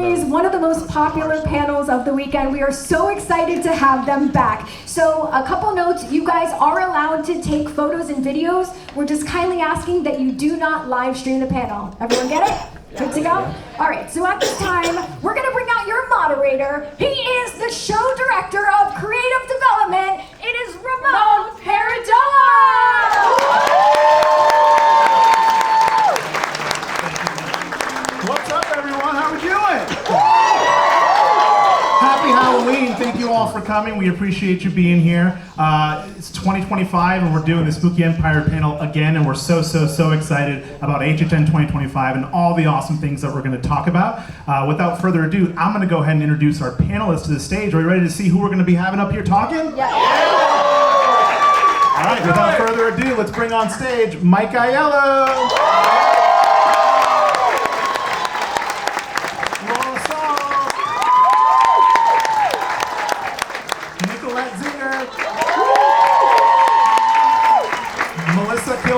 is one of the most popular panels of the weekend. We are so excited to have them back. So a couple notes, you guys are allowed to take photos and videos. We're just kindly asking that you do not live stream the panel. Everyone get it? Good to go? All right, so at this time, we're gonna bring out your moderator. He is the show director of creative development. It is Ramon Paradella. What's up, everyone? How are we doing? Happy Halloween. Thank you all for coming. We appreciate you being here. It's 2025, and we're doing the Spooky Empire panel again, and we're so excited about HHN 2025 and all the awesome things that we're going to talk about. Without further ado, I'm going to go ahead and introduce our panelists to the stage. Are you ready to see who we're going to be having up here talking? Yeah. All right, without further ado, let's bring on stage Mike Aiello.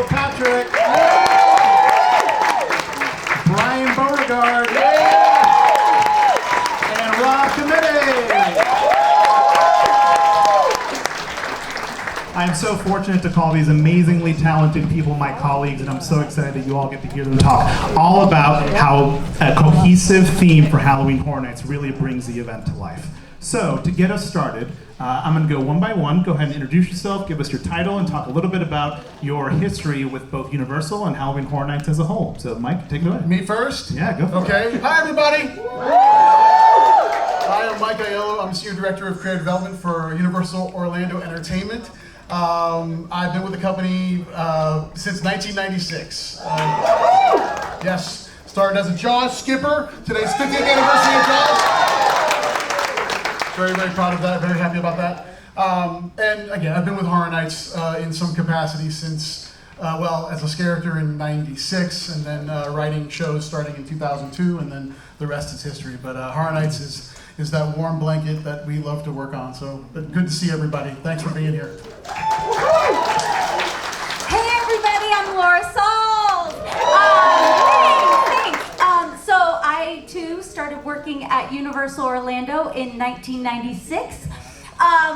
Patrick, Brian Beauregard, and Rob Committee. I'm so fortunate to call these amazingly talented people my colleagues, and I'm so excited that you all get to hear them talk all about how a cohesive theme for Halloween Horror Nights really brings the event to life. So, to get us started, I'm going to go one by one. Go ahead and introduce yourself, give us your title, and talk a little bit about your history with both Universal and Halloween Horror Nights as a whole. So, Mike, take it away. Me first? Yeah, go for it. Okay. Hi, everybody. Hi, I'm Mike Aiello. I'm Senior Director of Creative Development for Universal Orlando Entertainment. I've been with the company since 1996. Yes, started as a Jaws skipper. Today's 50th anniversary of Jaws. Very proud of that, very happy about that. And again, I've been with Horror Nights in some capacity since, as a character in 96, and then writing shows starting in 2002, and then the rest is history. But Horror Nights is that warm blanket that we love to work on. So but good to see everybody. Thanks for being here. Hey everybody, I'm Laura Sauls. Thanks. So I too started working at Universal Orlando in 1996.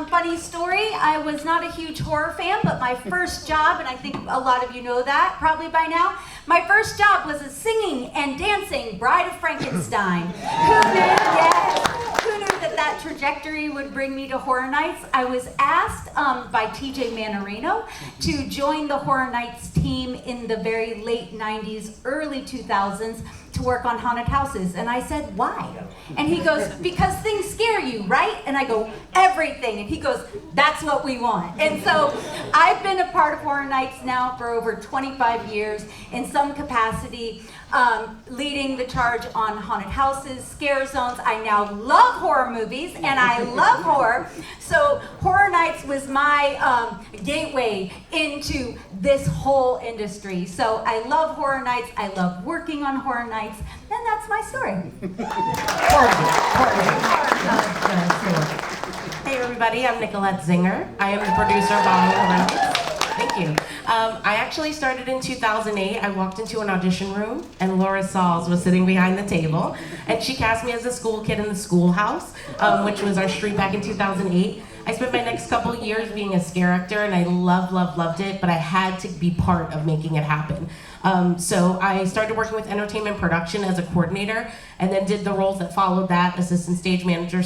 Funny story, I was not a huge horror fan, but my first job, and I think a lot of you know that probably by now, my first job was as singing and dancing Bride of Frankenstein. Who knew? Yes. Who knew that trajectory would bring me to Horror Nights? I was asked by TJ Manarino to join the Horror Nights team in the very late 90s, early 2000s to work on haunted houses. And I said, why? And he goes, because things scare you, right? And I go, everything. And he goes, that's what we want. And so I've been a part of Horror Nights now for over 25 years in some capacity, leading the charge on haunted houses, scare zones. I now love horror movies and I love horror. So Horror Nights was my gateway into this whole industry. So I love Horror Nights, I love working on Horror Nights, and that's my story. Hey everybody, I'm Nicolette Zinger. I am the producer of Horror Nights. Thank you. I actually started in 2008. I walked into an audition room and Laura Sauls was sitting behind the table, and she cast me as a school kid in the schoolhouse, which was our street back in 2008. I spent my next couple years being a scare actor, and I loved it, but I had to be part of making it happen. So I started working with entertainment production as a coordinator, and then did the roles that followed that: assistant stage manager,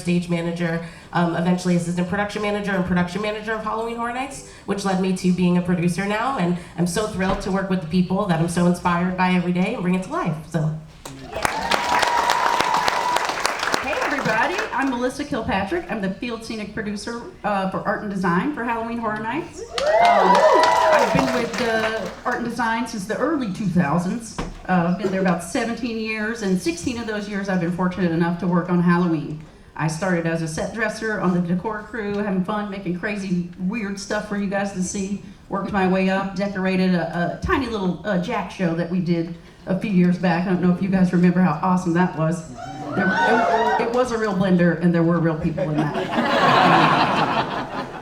eventually assistant production manager, and production manager of Halloween Horror Nights, which led me to being a producer now. And I'm so thrilled to work with the people that I'm so inspired by every day and bring it to life. So. I'm Melissa Kilpatrick. I'm the field scenic producer for art and design for Halloween Horror Nights. I've been with art and design since the early 2000s. I've been there about 17 years, and 16 of those years I've been fortunate enough to work on Halloween. I started as a set dresser on the decor crew, having fun, making crazy, weird stuff for you guys to see. Worked my way up, decorated a tiny little Jack show that we did a few years back. I don't know if you guys remember how awesome that was. It was a real blender, and there were real people in that.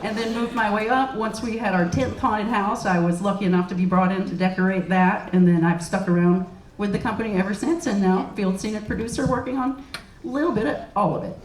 And then moved my way up. Once we had our 10th haunted house, I was lucky enough to be brought in to decorate that, and then I've stuck around with the company ever since, and now field scenic producer working on a little bit of all of it.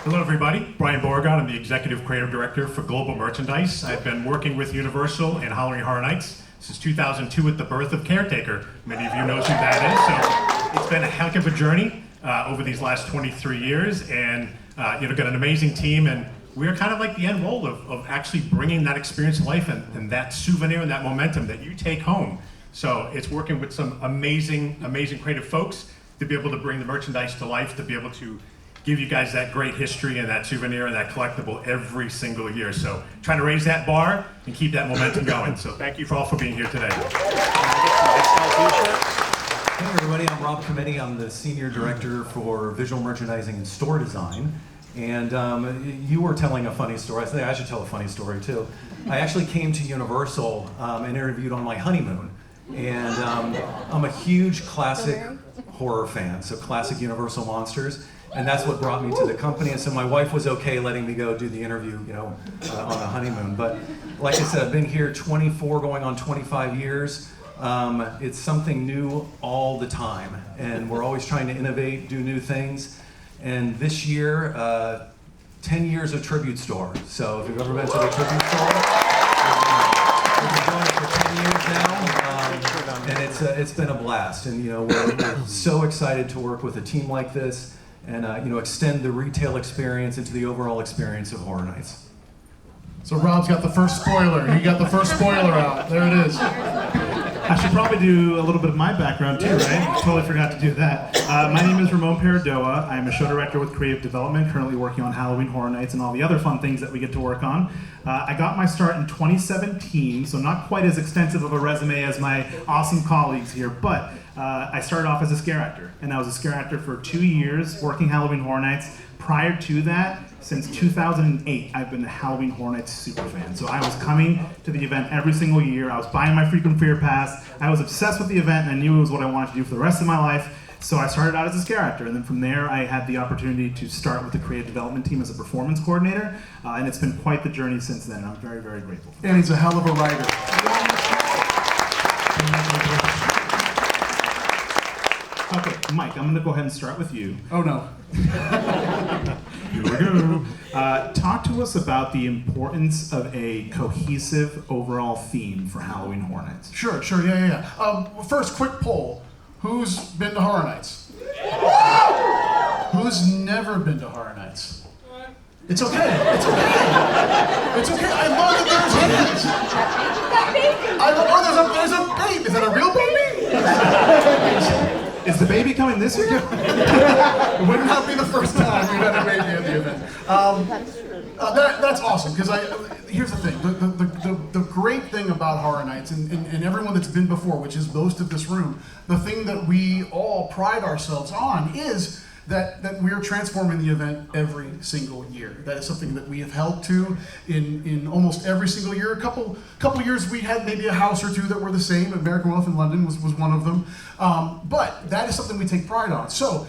Hello everybody, Brian Beauregard. I'm the Executive Creative Director for Global Merchandise. I've been working with Universal and Halloween Horror Nights since 2002 at the birth of Caretaker. Many of you know who that is, so it's been a heck of a journey over these last 23 years, and got an amazing team, and we're kind of like the end role of actually bringing that experience to life and that souvenir and that momentum that you take home. So it's working with some amazing creative folks to be able to bring the merchandise to life, to be able to give you guys that great history and that souvenir and that collectible every single year. So trying to raise that bar and keep that momentum going. So thank you all for being here today. Hey everybody, I'm Rob Cometti. I'm the Senior Director for Visual Merchandising and Store Design. And you were telling a funny story. I think I should tell a funny story too. I actually came to Universal and interviewed on my honeymoon. And I'm a huge classic horror fan, so classic Universal monsters. And that's what brought me to the company. And so my wife was okay letting me go do the interview, on a honeymoon. But like I said, I've been here 24, going on 25 years. It's something new all the time. And we're always trying to innovate, do new things. And this year, 10 years of Tribute Store. So if you've ever been to the Tribute Store, we've been doing it for 10 years now. And it's been a blast. And we're so excited to work with a team like this, and extend the retail experience into the overall experience of Horror Nights. So Rob's got the first spoiler. He got the first spoiler out. There it is. I should probably do a little bit of my background too, right? Totally forgot to do that. My name is Ramon Paradoa. I'm a show director with Creative Development, currently working on Halloween Horror Nights and all the other fun things that we get to work on. I got my start in 2017, so not quite as extensive of a resume as my awesome colleagues here, but I started off as a scare actor, and I was a scare actor for 2 years working Halloween Horror Nights. Prior to that, since 2008, I've been a Halloween Horror Nights super fan. So I was coming to the event every single year. I was buying my frequent fear pass. I was obsessed with the event, and I knew it was what I wanted to do for the rest of my life. So I started out as a scare actor, and then from there I had the opportunity to start with the creative development team as a performance coordinator, and it's been quite the journey since then. I'm very, very grateful. And he's a hell of a writer. Okay, Mike, I'm going to go ahead and start with you. Oh no. Here we go. Talk to us about the importance of a cohesive overall theme for Halloween Horror Nights. Sure, yeah. First, quick poll. Who's been to Horror Nights? Who's never been to Horror Nights? It's okay. It's okay. I love that there's hands. There's a baby. Is that a real baby? Is the baby coming this year? It would not be the first time we've had a baby at the event. That's awesome, because here's the thing. The great thing about Horror Nights, and everyone that's been before, which is most of this room, the thing that we all pride ourselves on is that we're transforming the event every single year. That is something that we have held to in almost every single year. A couple years we had maybe a house or two that were the same. American Wealth in London was one of them. But that is something we take pride on. So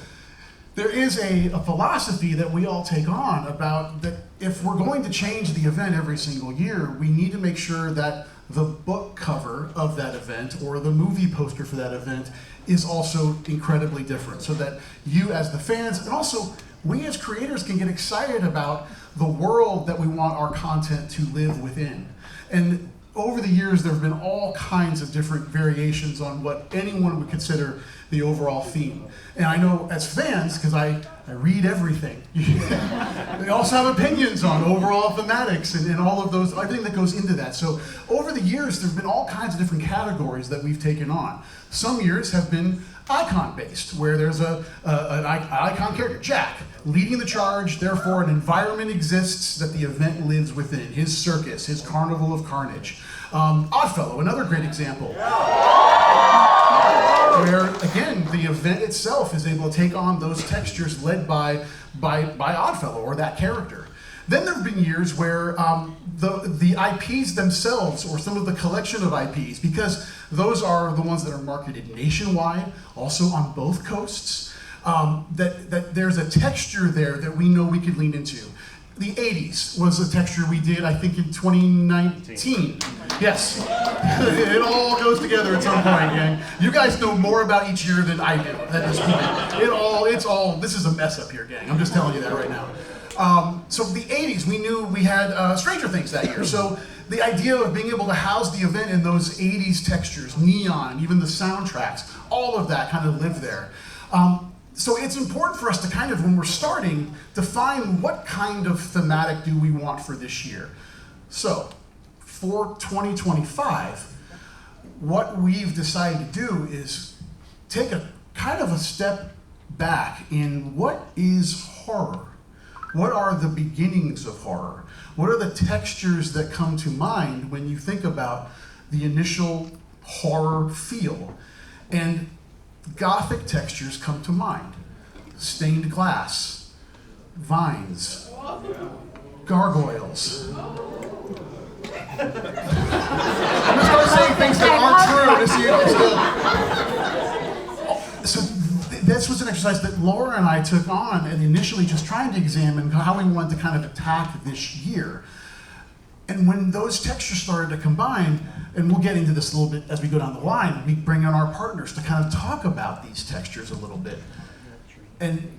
there is a philosophy that we all take on about that if we're going to change the event every single year, we need to make sure that the book cover of that event or the movie poster for that event is also incredibly different, so that you as the fans and also we as creators can get excited about the world that we want our content to live within. And over the years, there have been all kinds of different variations on what anyone would consider the overall theme. And I know as fans, because I read everything, they also have opinions on overall thematics and all of those, everything that goes into that. So over the years, there have been all kinds of different categories that we've taken on. Some years have been icon-based, where there's an icon character, Jack, leading the charge, therefore an environment exists that the event lives within, his circus, his carnival of carnage. Oddfellow, another great example, where again, the event itself is able to take on those textures led by Oddfellow, or that character. Then there have been years where the IPs themselves, or some of the collection of IPs, because those are the ones that are marketed nationwide, also on both coasts, that there's a texture there that we know we could lean into. The 80s was a texture we did, I think, in 2019. Yes. It all goes together at some point, gang. You guys know more about each year than I do at this point. This is a mess up here, gang. I'm just telling you that right now. So the 80s, we knew we had Stranger Things that year. So the idea of being able to house the event in those 80s textures, neon, even the soundtracks, all of that kind of lived there. So it's important for us to kind of, when we're starting, define what kind of thematic do we want for this year. So for 2025, what we've decided to do is take a kind of a step back in what is horror? What are the beginnings of horror? What are the textures that come to mind when you think about the initial horror feel? And Gothic textures come to mind. Stained glass, vines, gargoyles. I'm gonna start saying things that aren't true to see if it's good. This was an exercise that Laura and I took on, and initially just trying to examine how we wanted to kind of attack this year. And when those textures started to combine, and we'll get into this a little bit as we go down the line, we bring in our partners to kind of talk about these textures a little bit. And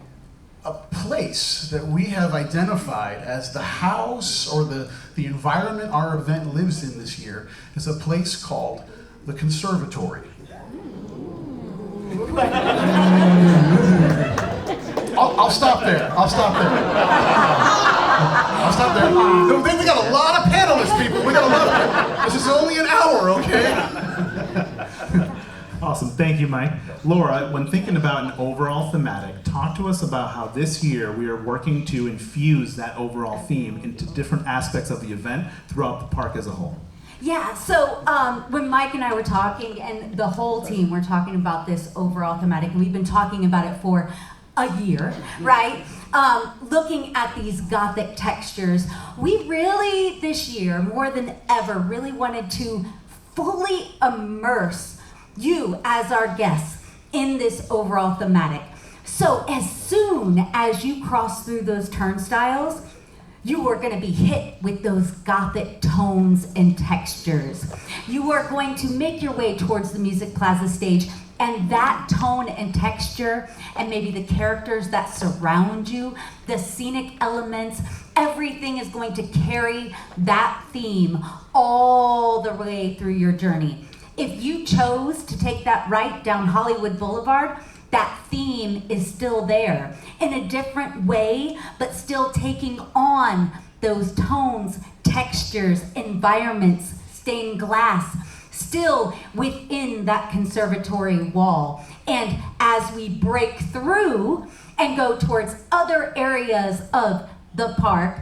a place that we have identified as the house or the environment our event lives in this year is a place called the Conservatory. I'll stop there. I'll stop there. We got a lot of panelists, people. We got a lot of. This is only an hour, okay? Awesome, thank you, Mike. Laura, when thinking about an overall thematic, talk to us about how this year we are working to infuse that overall theme into different aspects of the event throughout the park as a whole. Yeah, so when Mike and I were talking, and the whole team were talking about this overall thematic, and we've been talking about it for a year, right? Looking at these Gothic textures, we really, this year, more than ever, really wanted to fully immerse you as our guests in this overall thematic. So as soon as you cross through those turnstiles, you are going to be hit with those Gothic tones and textures. You are going to make your way towards the Music Plaza stage, and that tone and texture, and maybe the characters that surround you, the scenic elements, everything is going to carry that theme all the way through your journey. If you chose to take that right down Hollywood Boulevard, that theme is still there in a different way, but still taking on those tones, textures, environments, stained glass, still within that conservatory wall. And as we break through and go towards other areas of the park,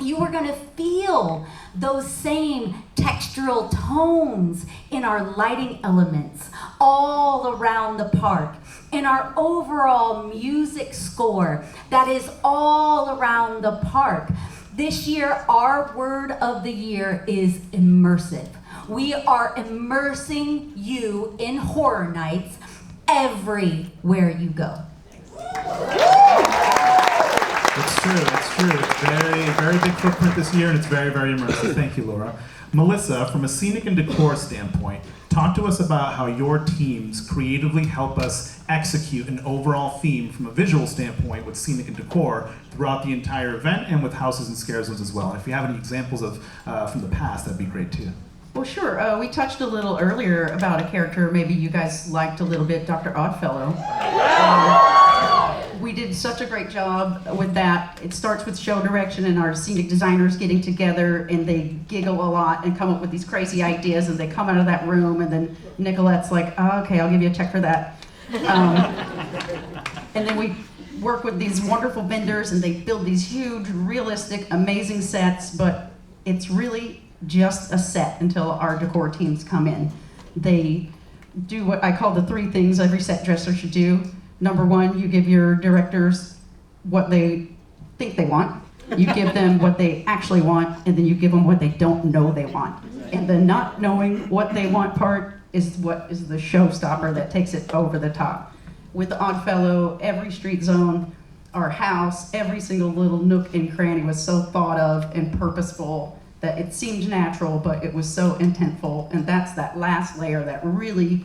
you are going to feel those same textural tones in our lighting elements all around the park, in our overall music score that is all around the park. This year, our word of the year is immersive. We are immersing you in Horror Nights everywhere you go. It's true. It's very, very big footprint this year, and it's very, very immersive. Thank you, Laura. Melissa, from a scenic and decor standpoint, talk to us about how your teams creatively help us execute an overall theme from a visual standpoint with scenic and decor throughout the entire event and with houses and scare zones as well. If you have any examples of from the past, that'd be great too. Well, sure. We touched a little earlier about a character maybe you guys liked a little bit, Dr. Oddfellow. We did such a great job with that. It starts with show direction and our scenic designers getting together, and they giggle a lot and come up with these crazy ideas, and they come out of that room, and then Nicolette's like, oh, okay, I'll give you a check for that. And then we work with these wonderful vendors, and they build these huge, realistic, amazing sets, but it's really just a set until our decor teams come in. They do what I call the 3 things every set dresser should do. Number 1, you give your directors what they think they want. You give them what they actually want, and then you give them what they don't know they want. And the not knowing what they want part is what is the showstopper that takes it over the top. With Oddfellow, every street zone, our house, every single little nook and cranny was so thought of and purposeful that it seemed natural, but it was so intentful, and that's that last layer that really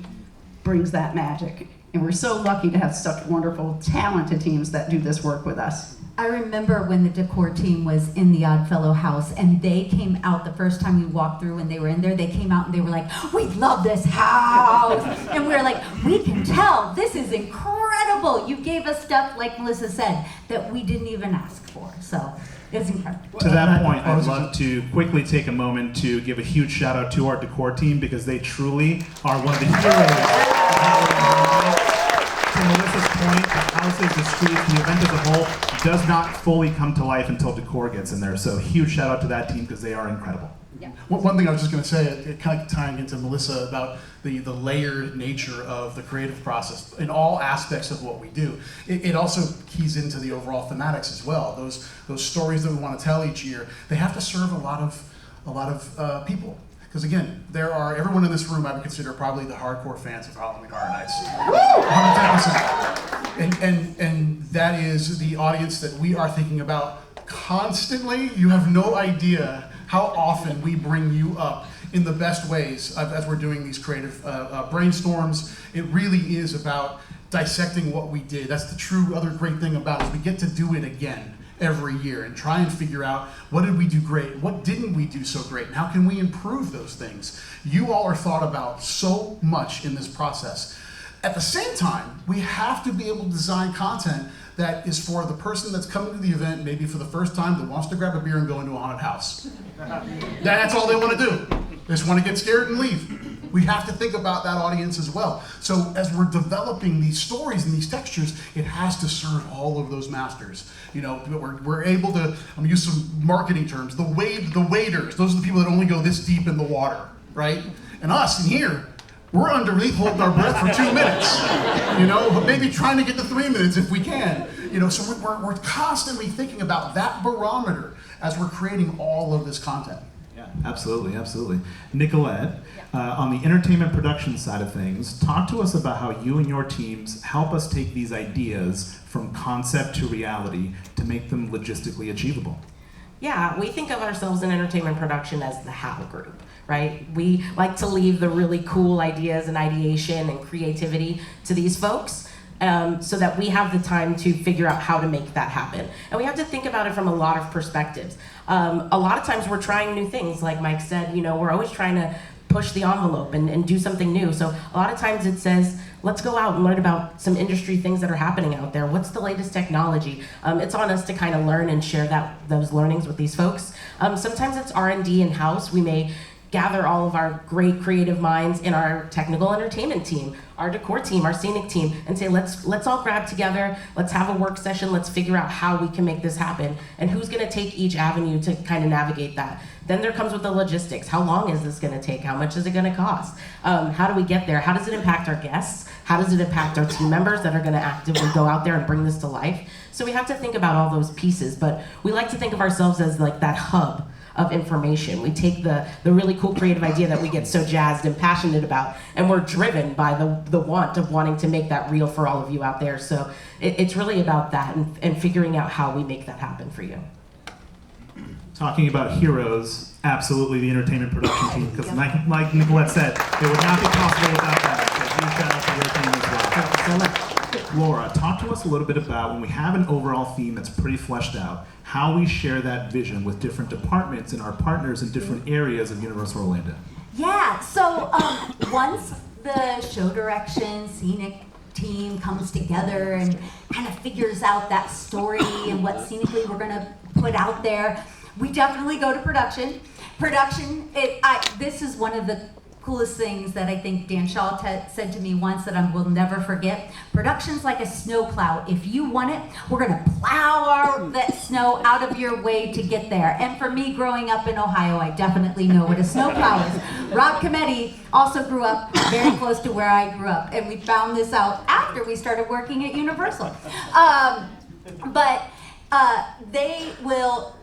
brings that magic. And we're so lucky to have such wonderful, talented teams that do this work with us. I remember when the decor team was in the Oddfellow house and they came out the first time we walked through when they were in there, they came out and they were like, we love this house. And we were like, we can tell, this is incredible. You gave us stuff, like Melissa said, that we didn't even ask for. So it's incredible. To that point, I'd love to quickly take a moment to give a huge shout out to our decor team because they truly are one of the heroes. To Melissa's point, the houses, the streets, the event as a whole does not fully come to life until decor gets in there. So huge shout out to that team because they are incredible. Yeah. One thing I was just going to say, it kind of tying into Melissa about the layered nature of the creative process in all aspects of what we do. It also keys into the overall thematics as well. Those stories that we want to tell each year, they have to serve a lot of people. Because again, everyone in this room I would consider probably the hardcore fans of Halloween Horror Nights. 110%. And that is the audience that we are thinking about constantly. You have no idea how often we bring you up in the best ways as we're doing these creative brainstorms. It really is about dissecting what we did. That's the true other great thing about it, is we get to do it again every year and try and figure out what did we do great, what didn't we do so great, and how can we improve those things. You all are thought about so much in this process. At the same time, we have to be able to design content that is for the person that's coming to the event, maybe for the first time, that wants to grab a beer and go into a haunted house. That's all they want to do. They just want to get scared and leave. We have to think about that audience as well. So as we're developing these stories and these textures, it has to serve all of those masters. You know, we're able to, I'm gonna use some marketing terms, the waders, those are the people that only go this deep in the water, right? And us in here, we're underneath holding our breath for 2 minutes, you know, but maybe trying to get to 3 minutes if we can. You know, so we're constantly thinking about that barometer as we're creating all of this content. Yeah, absolutely, absolutely. Nicolette, on the entertainment production side of things, talk to us about how you and your teams help us take these ideas from concept to reality to make them logistically achievable. Yeah, we think of ourselves in entertainment production as the how group, right? We like to leave the really cool ideas and ideation and creativity to these folks. So that we have the time to figure out how to make that happen. And we have to think about it from a lot of perspectives. A lot of times we're trying new things, like Mike said, you know, we're always trying to push the envelope and do something new. So a lot of times it says, let's go out and learn about some industry things that are happening out there. What's the latest technology? It's on us to kind of learn and share those learnings with these folks. Sometimes it's R&D in-house. We may gather all of our great creative minds in our technical entertainment team, our decor team, our scenic team, and say, let's all grab together, let's have a work session, let's figure out how we can make this happen, and who's gonna take each avenue to kind of navigate that. Then there comes with the logistics. How long is this gonna take? How much is it gonna cost? How do we get there? How does it impact our guests? How does it impact our team members that are gonna actively go out there and bring this to life? So we have to think about all those pieces, but we like to think of ourselves as like that hub of information. We take the really cool creative idea that we get so jazzed and passionate about, and we're driven by the want of wanting to make that real for all of you out there. So it's really about that and figuring out how we make that happen for you. Talking about heroes, absolutely the entertainment production team, because like Nicolette said, it would not be possible without that. So huge shout out to your team as well. Thank you so much. Laura, talk to us a little bit about, when we have an overall theme that's pretty fleshed out, how we share that vision with different departments and our partners in different areas of Universal Orlando. Yeah, so once the show direction, scenic team comes together and kind of figures out that story and what scenically we're gonna put out there, we definitely go to production. Production, this is one of the coolest things that I think Dan Shaw said to me once that I will never forget. Production's like a snowplow. If you want it, we're gonna plow that snow out of your way to get there. And for me, growing up in Ohio, I definitely know what a snowplow is. Rob Cometti also grew up very close to where I grew up, and we found this out after we started working at Universal. But they will,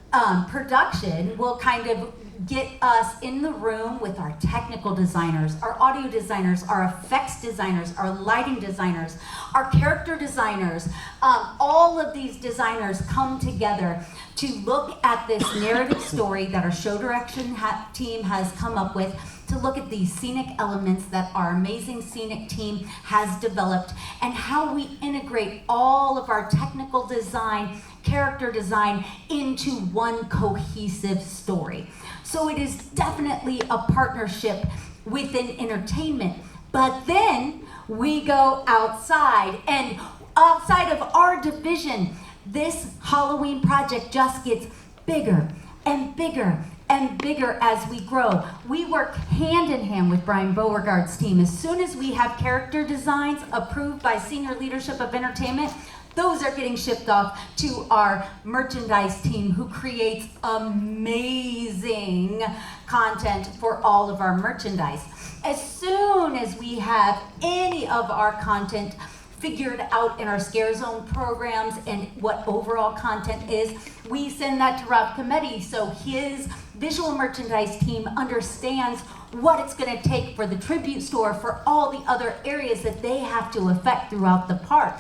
production will kind of get us in the room with our technical designers, our audio designers, our effects designers, our lighting designers, our character designers. All of these designers come together to look at this narrative story that our show direction team has come up with, to look at these scenic elements that our amazing scenic team has developed, and how we integrate all of our technical design, character design into one cohesive story. So it is definitely a partnership within entertainment. But then we go outside, and outside of our division, this Halloween project just gets bigger and bigger and bigger as we grow. We work hand in hand with Brian Beauregard's team. As soon as we have character designs approved by senior leadership of entertainment, those are getting shipped off to our merchandise team, who creates amazing content for all of our merchandise. As soon as we have any of our content figured out in our Scare Zone programs and what overall content is, we send that to Rob Cometti, so his visual merchandise team understands what it's going to take for the tribute store, for all the other areas that they have to affect throughout the park.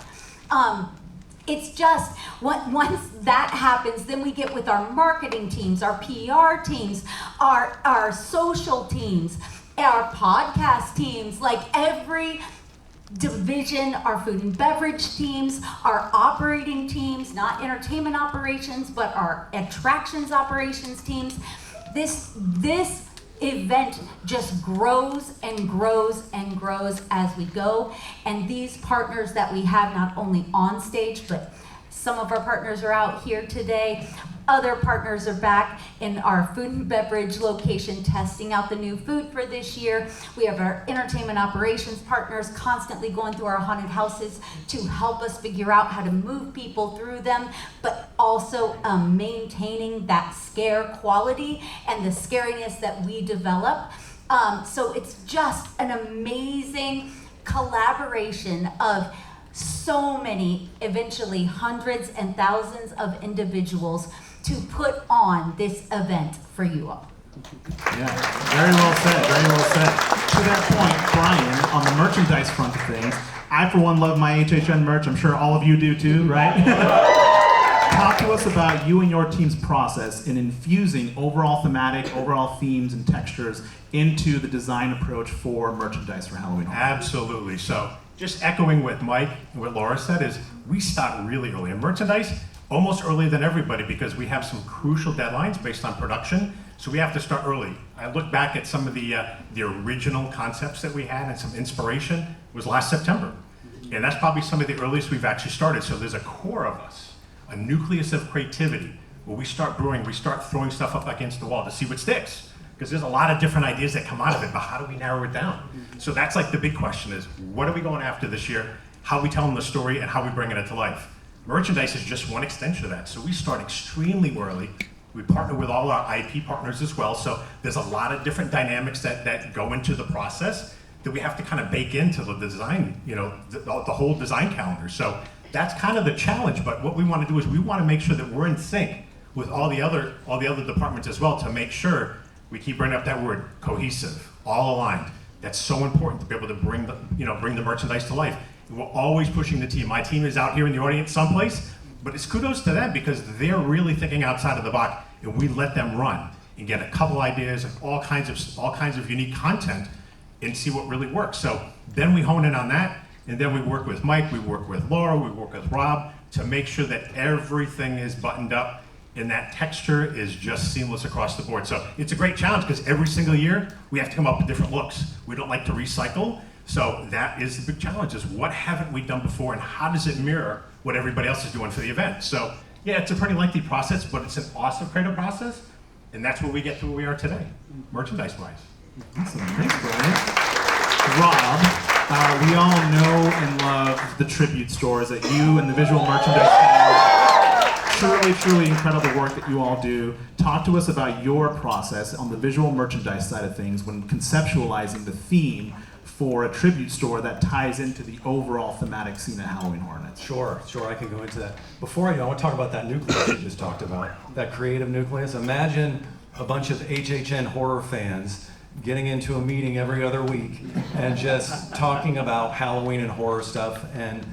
It's just, once that happens, then we get with our marketing teams, our PR teams, our social teams, our podcast teams, like every division, our food and beverage teams, our operating teams, not entertainment operations, but our attractions operations teams. This event just grows and grows and grows as we go. And these partners that we have, not only on stage, but some of our partners are out here today. Other partners are back in our food and beverage location testing out the new food for this year. We have our entertainment operations partners constantly going through our haunted houses to help us figure out how to move people through them, but also maintaining that scare quality and the scariness that we develop. So it's just an amazing collaboration of so many, eventually hundreds and thousands of individuals to put on this event for you all. Yeah, very well said, very well said. To that point, Brian, on the merchandise front of things, I for one love my HHN merch. I'm sure all of you do too, right? Talk to us about you and your team's process in infusing overall thematic, overall themes and textures into the design approach for merchandise for Halloween. Absolutely. So just echoing what Mike and what Laura said is we start really early in merchandise, almost earlier than everybody, because we have some crucial deadlines based on production. So we have to start early. I look back at some of the original concepts that we had and some inspiration was last September. And that's probably some of the earliest we've actually started. So there's a core of us, a nucleus of creativity, where we start brewing, we start throwing stuff up against the wall to see what sticks. Because there's a lot of different ideas that come out of it, but how do we narrow it down? So that's like the big question is, what are we going after this year? How are we telling the story and how are we bringing it to life? Merchandise is just one extension of that. So we start extremely early. We partner with all our IP partners as well. So there's a lot of different dynamics that go into the process that we have to kind of bake into the design, the whole design calendar. So that's kind of the challenge. But what we want to do is we want to make sure that we're in sync with all the other departments as well, to make sure we keep bringing up that word, cohesive, all aligned. That's so important to be able to bring the merchandise to life. We're always pushing the team. My team is out here in the audience someplace, but it's kudos to them because they're really thinking outside of the box, and we let them run and get a couple ideas of all kinds of unique content and see what really works. So then we hone in on that, and then we work with Mike, we work with Laura, we work with Rob to make sure that everything is buttoned up and that texture is just seamless across the board. So it's a great challenge because every single year we have to come up with different looks. We don't like to recycle. So that is the big challenge, is what haven't we done before and how does it mirror what everybody else is doing for the event? So yeah, it's a pretty lengthy process, but it's an awesome creative process. And that's where we get to where we are today, merchandise-wise. Awesome, thanks Brian. Rob, we all know and love the tribute stores that you and the visual merchandise truly incredible work that you all do. Talk to us about your process on the visual merchandise side of things when conceptualizing the theme for a tribute store that ties into the overall thematic scene at Halloween Horror Nights. Sure, I can go into that. Before I go, I want to talk about that nucleus you just talked about, that creative nucleus. Imagine a bunch of HHN horror fans getting into a meeting every other week and just talking about Halloween and horror stuff. And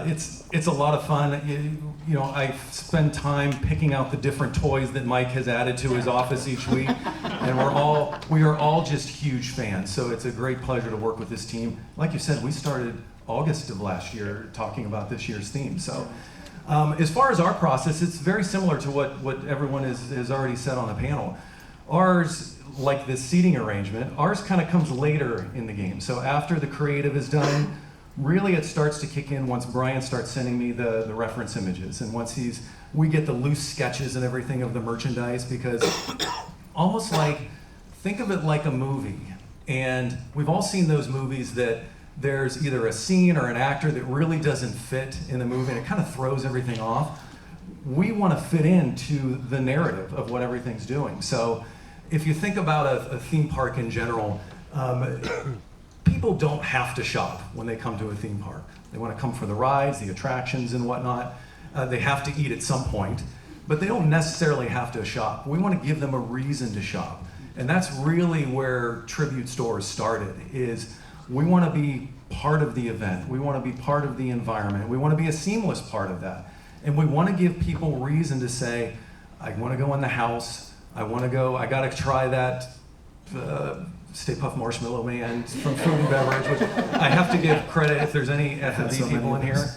it's a lot of fun. You know, I spend time picking out the different toys that Mike has added to his office each week, and we are all just huge fans. So it's a great pleasure to work with this team. Like you said, we started August of last year talking about this year's theme. So as far as our process, it's very similar to what everyone has already said on the panel. Ours, like this seating arrangement, ours kind of comes later in the game. So after the creative is done, really it starts to kick in once Brian starts sending me the reference images, and once we get the loose sketches and everything of the merchandise, because almost like, think of it like a movie. And we've all seen those movies that there's either a scene or an actor that really doesn't fit in the movie and it kind of throws everything off. We want to fit into the narrative of what everything's doing. So if you think about a theme park in general, people don't have to shop when they come to a theme park. They want to come for the rides, the attractions and whatnot. They have to eat at some point, but they don't necessarily have to shop. We want to give them a reason to shop. And that's really where Tribute Stores started, is we want to be part of the event. We want to be part of the environment. We want to be a seamless part of that. And we want to give people reason to say, I want to go in the house. I got to try that Stay Puft Marshmallow Man from Food and Beverage, which I have to give credit if there's any F&B people in here.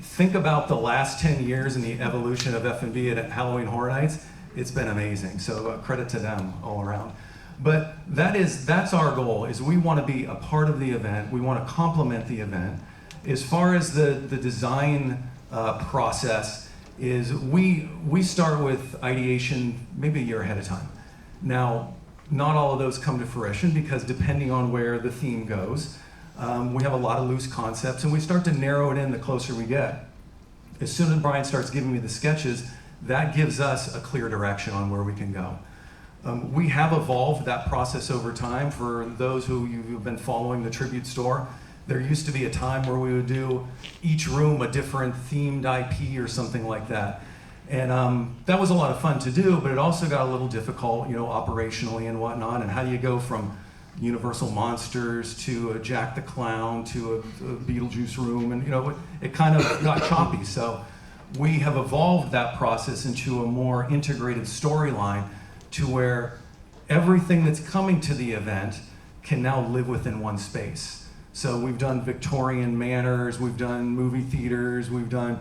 Think about the last 10 years and the evolution of F&B at Halloween Horror Nights. It's been amazing, so credit to them all around. But that's our goal, is we want to be a part of the event. We want to complement the event. As far as the design process is, we start with ideation maybe a year ahead of time. Now, not all of those come to fruition because depending on where the theme goes, we have a lot of loose concepts and we start to narrow it in the closer we get. As soon as Brian starts giving me the sketches, that gives us a clear direction on where we can go. We have evolved that process over time. For those who you've been following the Tribute Store, there used to be a time where we would do each room a different themed IP or something like that. And that was a lot of fun to do, but it also got a little difficult, operationally and whatnot. And how do you go from Universal Monsters to a Jack the Clown to a Beetlejuice room? And it kind of got choppy. So we have evolved that process into a more integrated storyline to where everything that's coming to the event can now live within one space. So we've done Victorian manors, we've done movie theaters, we've done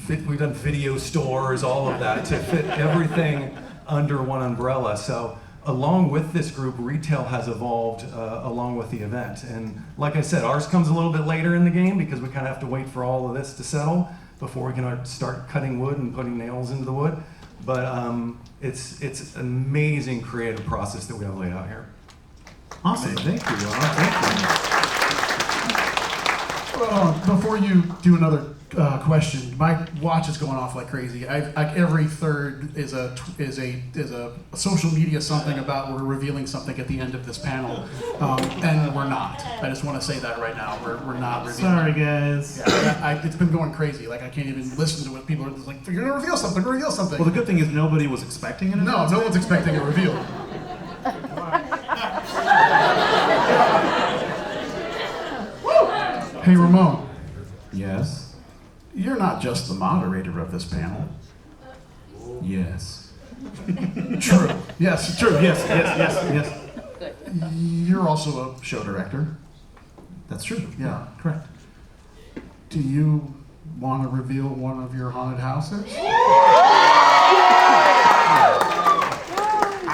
video stores, all of that, to fit everything under one umbrella. So along with this group, retail has evolved along with the event. And like I said, ours comes a little bit later in the game because we kind of have to wait for all of this to settle before we can start cutting wood and putting nails into the wood. But it's an amazing creative process that we have laid out here. Awesome, thank you. Before you do another question, my watch is going off like crazy. Every third is a social media something about we're revealing something at the end of this panel, and we're not. I just want to say that right now. We're not revealing. Sorry, guys. Yeah, it's been going crazy. Like I can't even listen to what people are just like. You're gonna reveal something. Reveal something. Well, the good thing is nobody was expecting it. No one's expecting a reveal. Hey, Ramon. Yes. You're not just the moderator of this panel. Yes. True. Yes, true. Yes. You're also a show director. That's true. Yeah. Correct. Do you want to reveal one of your haunted houses?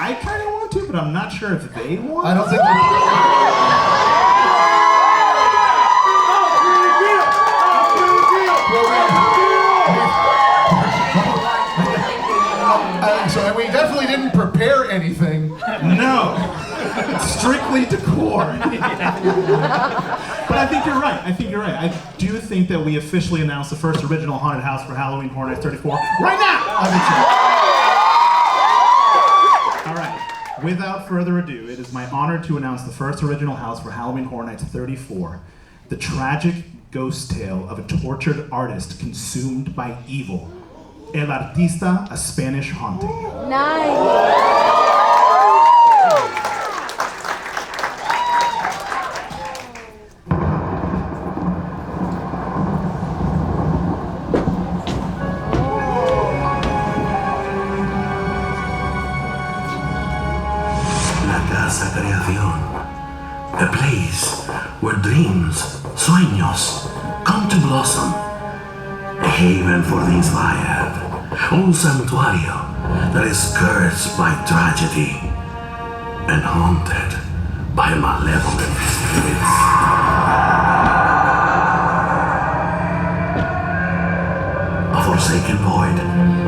I kind of want to, but I'm not sure if they want. I don't think So we definitely didn't prepare anything. No. Strictly decor. But I think you're right. I do think that we officially announced the first original haunted house for Halloween Horror Nights 34 right now. All right. Without further ado, it is my honor to announce the first original house for Halloween Horror Nights 34, the tragic ghost tale of a tortured artist consumed by evil, El Artista, a Spanish Haunting. La Casa Creación, a place where dreams, sueños, come to blossom, a haven for the inspired, un santuario that is cursed by tragedy and haunted by malevolent spirits. A forsaken void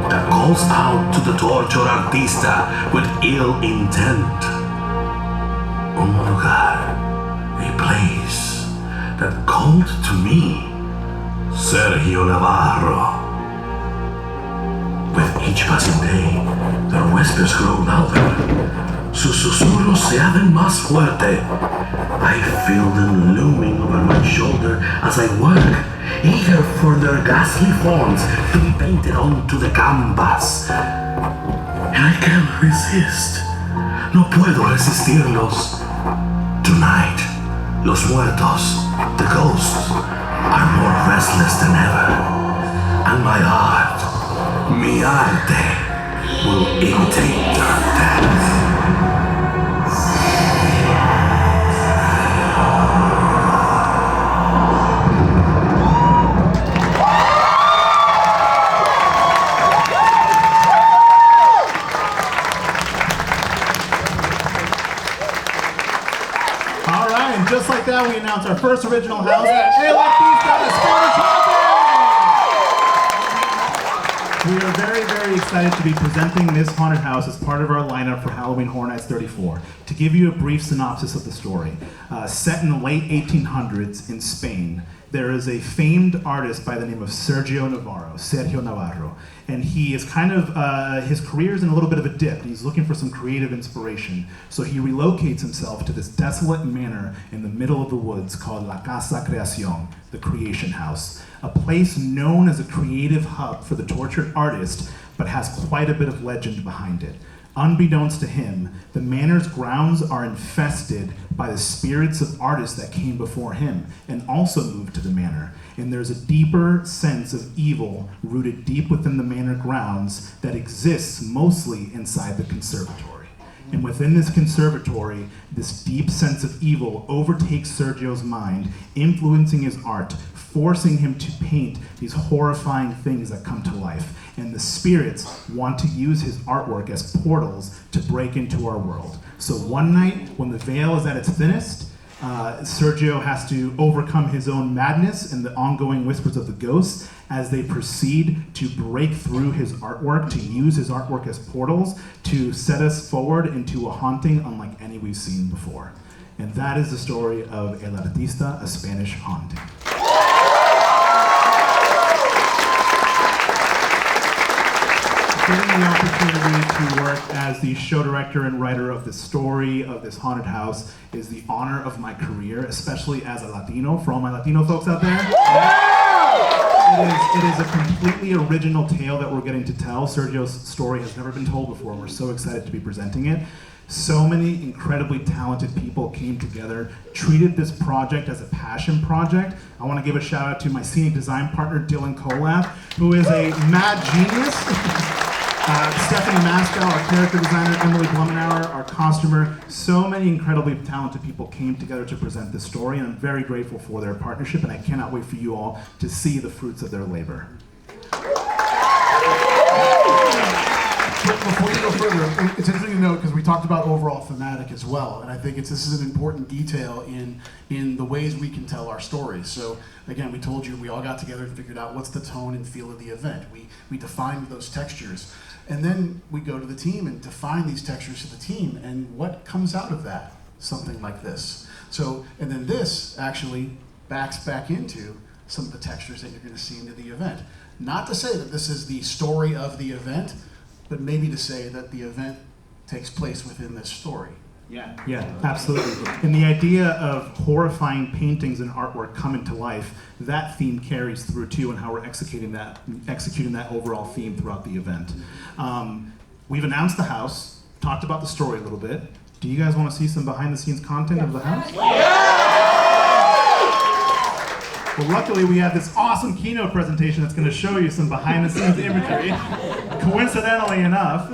that calls out to the tortured artista with ill intent. Un lugar, a place that called to me, Sergio Navarro. With each passing day, their whispers grow louder. Sus susurros se hacen más fuerte. I feel them looming over my shoulder as I work, eager for their ghastly forms to be painted onto the canvas. And I can't resist. No puedo resistirlos. Tonight, los muertos, the ghosts, are more restless than ever. And my art, mi arte, will imitate their death. All right, and just like that, we announce our first original house, El Artista, a Spanish Haunting! We are very, very excited to be presenting this haunted house as part of our lineup for Halloween Horror Nights 34. To give you a brief synopsis of the story, set in the late 1800s in Spain, there is a famed artist by the name of Sergio Navarro, and he is kind of, his career is in a little bit of a dip. He's looking for some creative inspiration, so he relocates himself to this desolate manor in the middle of the woods called La Casa Creación, the Creation House, a place known as a creative hub for the tortured artist, but has quite a bit of legend behind it. Unbeknownst to him, the manor's grounds are infested by the spirits of artists that came before him and also moved to the manor. And there's a deeper sense of evil rooted deep within the manor grounds that exists mostly inside the conservatory. And within this conservatory, this deep sense of evil overtakes Sergio's mind, influencing his art, forcing him to paint these horrifying things that come to life. And the spirits want to use his artwork as portals to break into our world. So one night, when the veil is at its thinnest, Sergio has to overcome his own madness and the ongoing whispers of the ghosts as they proceed to break through his artwork, to use his artwork as portals, to set us forward into a haunting unlike any we've seen before. And that is the story of El Artista, a Spanish Haunting. Getting the opportunity to work as the show director and writer of the story of this haunted house is the honor of my career, especially as a Latino, for all my Latino folks out there. It is a completely original tale that we're getting to tell. Sergio's story has never been told before. We're so excited to be presenting it. So many incredibly talented people came together, treated this project as a passion project. I want to give a shout out to my scenic design partner, Dylan Kolaf, who is a mad genius. Stephanie Masco, our character designer, Emily Blumenauer, our costumer. So many incredibly talented people came together to present this story, and I'm very grateful for their partnership, and I cannot wait for you all to see the fruits of their labor. Before you go further, it's interesting to note, because we talked about overall thematic as well, and I think this is an important detail in the ways we can tell our stories. So again, we told you we all got together and figured out what's the tone and feel of the event. We defined those textures, and then we go to the team and define these textures to the team, and what comes out of that? Something like this. So, and then this actually backs back into some of the textures that you're going to see into the event. Not to say that this is the story of the event, but maybe to say that the event takes place within this story. Yeah, absolutely. And the idea of horrifying paintings and artwork coming to life, that theme carries through too, and how we're executing that overall theme throughout the event. We've announced the house, talked about the story a little bit. Do you guys want to see some behind the scenes content of the house? Well, luckily we have this awesome keynote presentation that's going to show you some behind the scenes imagery, coincidentally enough.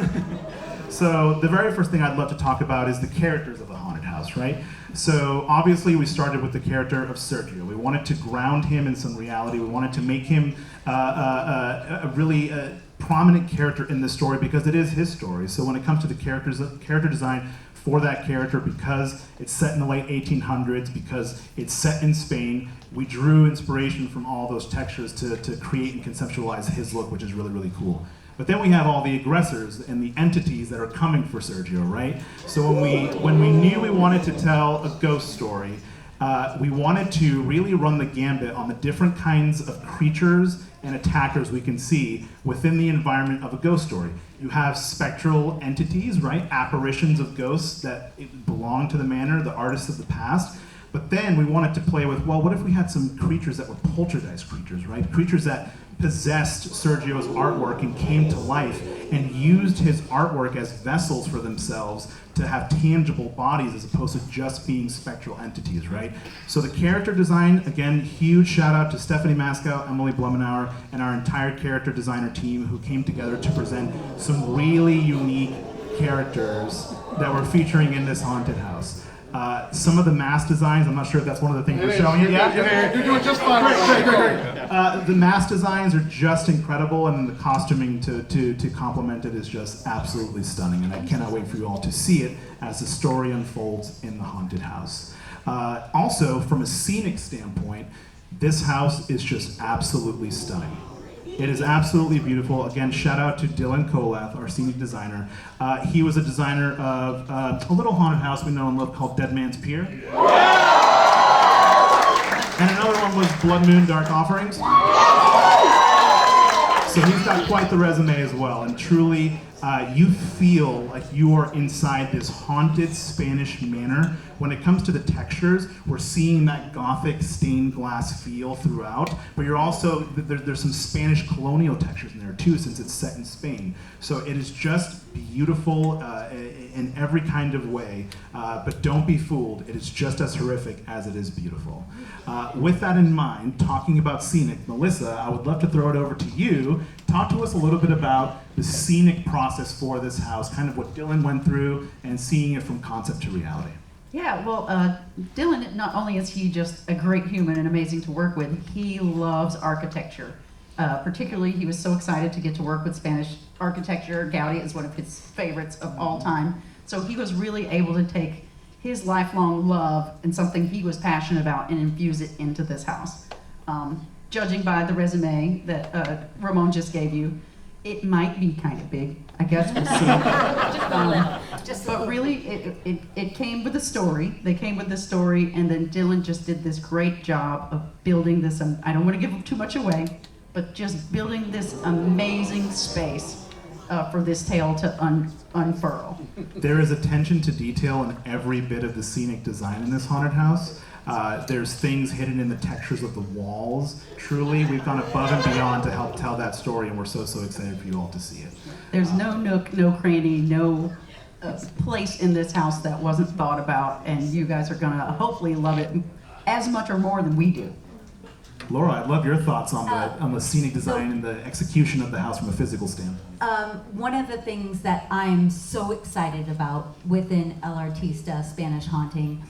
So the very first thing I'd love to talk about is the characters of the haunted house, right? So obviously we started with the character of Sergio. We wanted to ground him in some reality. We wanted to make him a really prominent character in the story because it is his story. So when it comes to the character design for that character, because it's set in the late 1800s, because it's set in Spain, we drew inspiration from all those textures to create and conceptualize his look, which is really, really cool. But then we have all the aggressors and the entities that are coming for Sergio, right? So when we knew we wanted to tell a ghost story, we wanted to really run the gambit on the different kinds of creatures and attackers we can see within the environment of a ghost story. You have spectral entities, right? Apparitions of ghosts that belong to the manor, the artists of the past. But then we wanted to play with, well, what if we had some creatures that were poltergeist creatures, right? Creatures that possessed Sergio's artwork and came to life and used his artwork as vessels for themselves to have tangible bodies as opposed to just being spectral entities, right? So the character design, again, huge shout out to Stephanie Mascow, Emily Blumenauer, and our entire character designer team who came together to present some really unique characters that we're featuring in this haunted house. Some of the mask designs, I'm not sure if that's one of the things we're showing you. Yeah, you're doing just fine. Great. The mask designs are just incredible, and the costuming to complement it is just absolutely stunning, and I cannot wait for you all to see it as the story unfolds in the haunted house. Also, from a scenic standpoint, this house is just absolutely stunning. It is absolutely beautiful. Again, shout out to Dylan Kolath, our scenic designer. He was a designer of a little haunted house we know and love called Dead Man's Pier. And another one was Blood Moon Dark Offerings. So he's got quite the resume as well. And truly, you feel like you are inside this haunted Spanish manor. When it comes to the textures, we're seeing that Gothic stained glass feel throughout, but you're also, there's some Spanish colonial textures in there too, since it's set in Spain. So it is just beautiful in every kind of way, but don't be fooled, it is just as horrific as it is beautiful. With that in mind, talking about scenic, Melissa, I would love to throw it over to you. Talk to us a little bit about the scenic process for this house, kind of what Dylan went through and seeing it from concept to reality. Yeah, well, Dylan, not only is he just a great human and amazing to work with, he loves architecture. Particularly, he was so excited to get to work with Spanish architecture. Gaudi is one of his favorites of all time. So he was really able to take his lifelong love and something he was passionate about and infuse it into this house. Judging by the resume that Ramon just gave you, it might be kind of big. I guess we'll see. But really, it came with a story. They came with the story, and then Dylan just did this great job of building this. I don't want to give too much away, but just building this amazing space for this tale to unfurl. There is attention to detail in every bit of the scenic design in this haunted house. There's things hidden in the textures of the walls. Truly, we've gone above and beyond to help tell that story, and we're so excited for you all to see it. There's no nook, no cranny, no place in this house that wasn't thought about, and you guys are gonna hopefully love it as much or more than we do. Laura, I'd love your thoughts on the scenic design and the execution of the house from a physical standpoint. One of the things that I'm so excited about within El Artista Spanish Haunting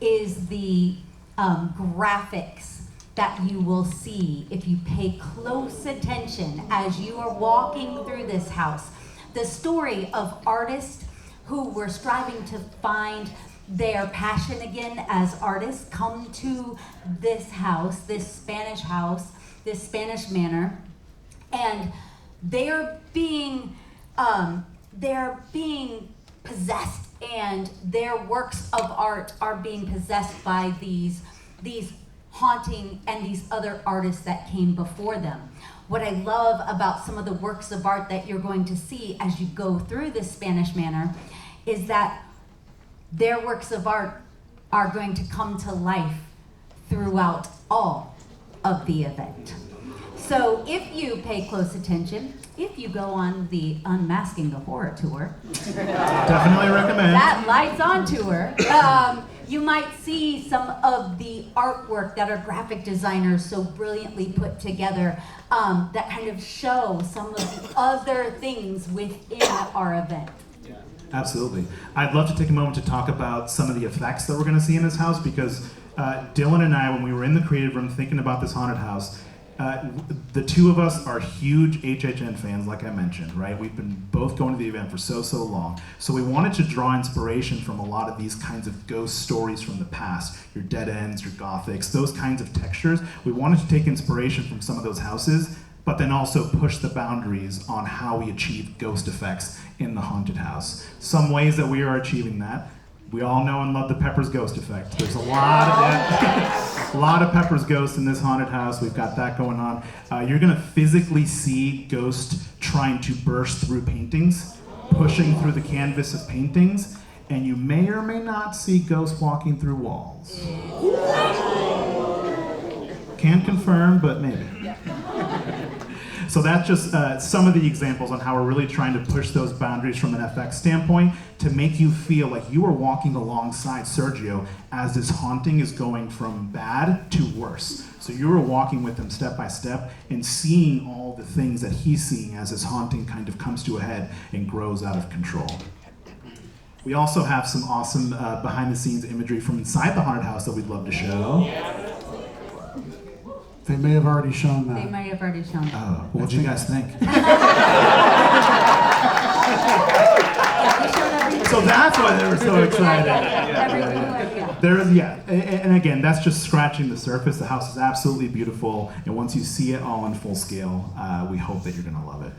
is the graphics that you will see if you pay close attention as you are walking through this house. The story of artists who were striving to find their passion again as artists come to this house, this Spanish manor, and they're being possessed, and their works of art are being possessed by these haunting and these other artists that came before them. What I love about some of the works of art that you're going to see as you go through this Spanish manor is that their works of art are going to come to life throughout all of the event. So if you pay close attention, if you go on the Unmasking the Horror tour, Definitely recommend. that Lights On tour, you might see some of the artwork that our graphic designers so brilliantly put together that kind of show some of the other things within our event. Absolutely. I'd love to take a moment to talk about some of the effects that we're going to see in this house because Dylan and I, when we were in the creative room thinking about this haunted house, the two of us are huge HHN fans, like I mentioned, right? We've been both going to the event for so long. So we wanted to draw inspiration from a lot of these kinds of ghost stories from the past, your dead ends, your gothics, those kinds of textures. We wanted to take inspiration from some of those houses, but then also push the boundaries on how we achieve ghost effects in the haunted house. Some ways that we are achieving that. We all know and love the Pepper's Ghost effect. There's a lot of that. A lot of Pepper's Ghost in this haunted house. We've got that going on. You're gonna physically see ghosts trying to burst through paintings, pushing through the canvas of paintings, and you may or may not see ghosts walking through walls. Can't confirm, but maybe. So that's just some of the examples on how we're really trying to push those boundaries from an FX standpoint to make you feel like you are walking alongside Sergio as this haunting is going from bad to worse. So you are walking with him step by step and seeing all the things that he's seeing as this haunting kind of comes to a head and grows out of control. We also have some awesome behind the scenes imagery from inside the haunted house that we'd love to show. They may have already shown that. They might have already shown. Oh, what did you guys think? So that's why they were so excited. And again, that's just scratching the surface. The house is absolutely beautiful, and once you see it all in full scale, we hope that you're going to love it.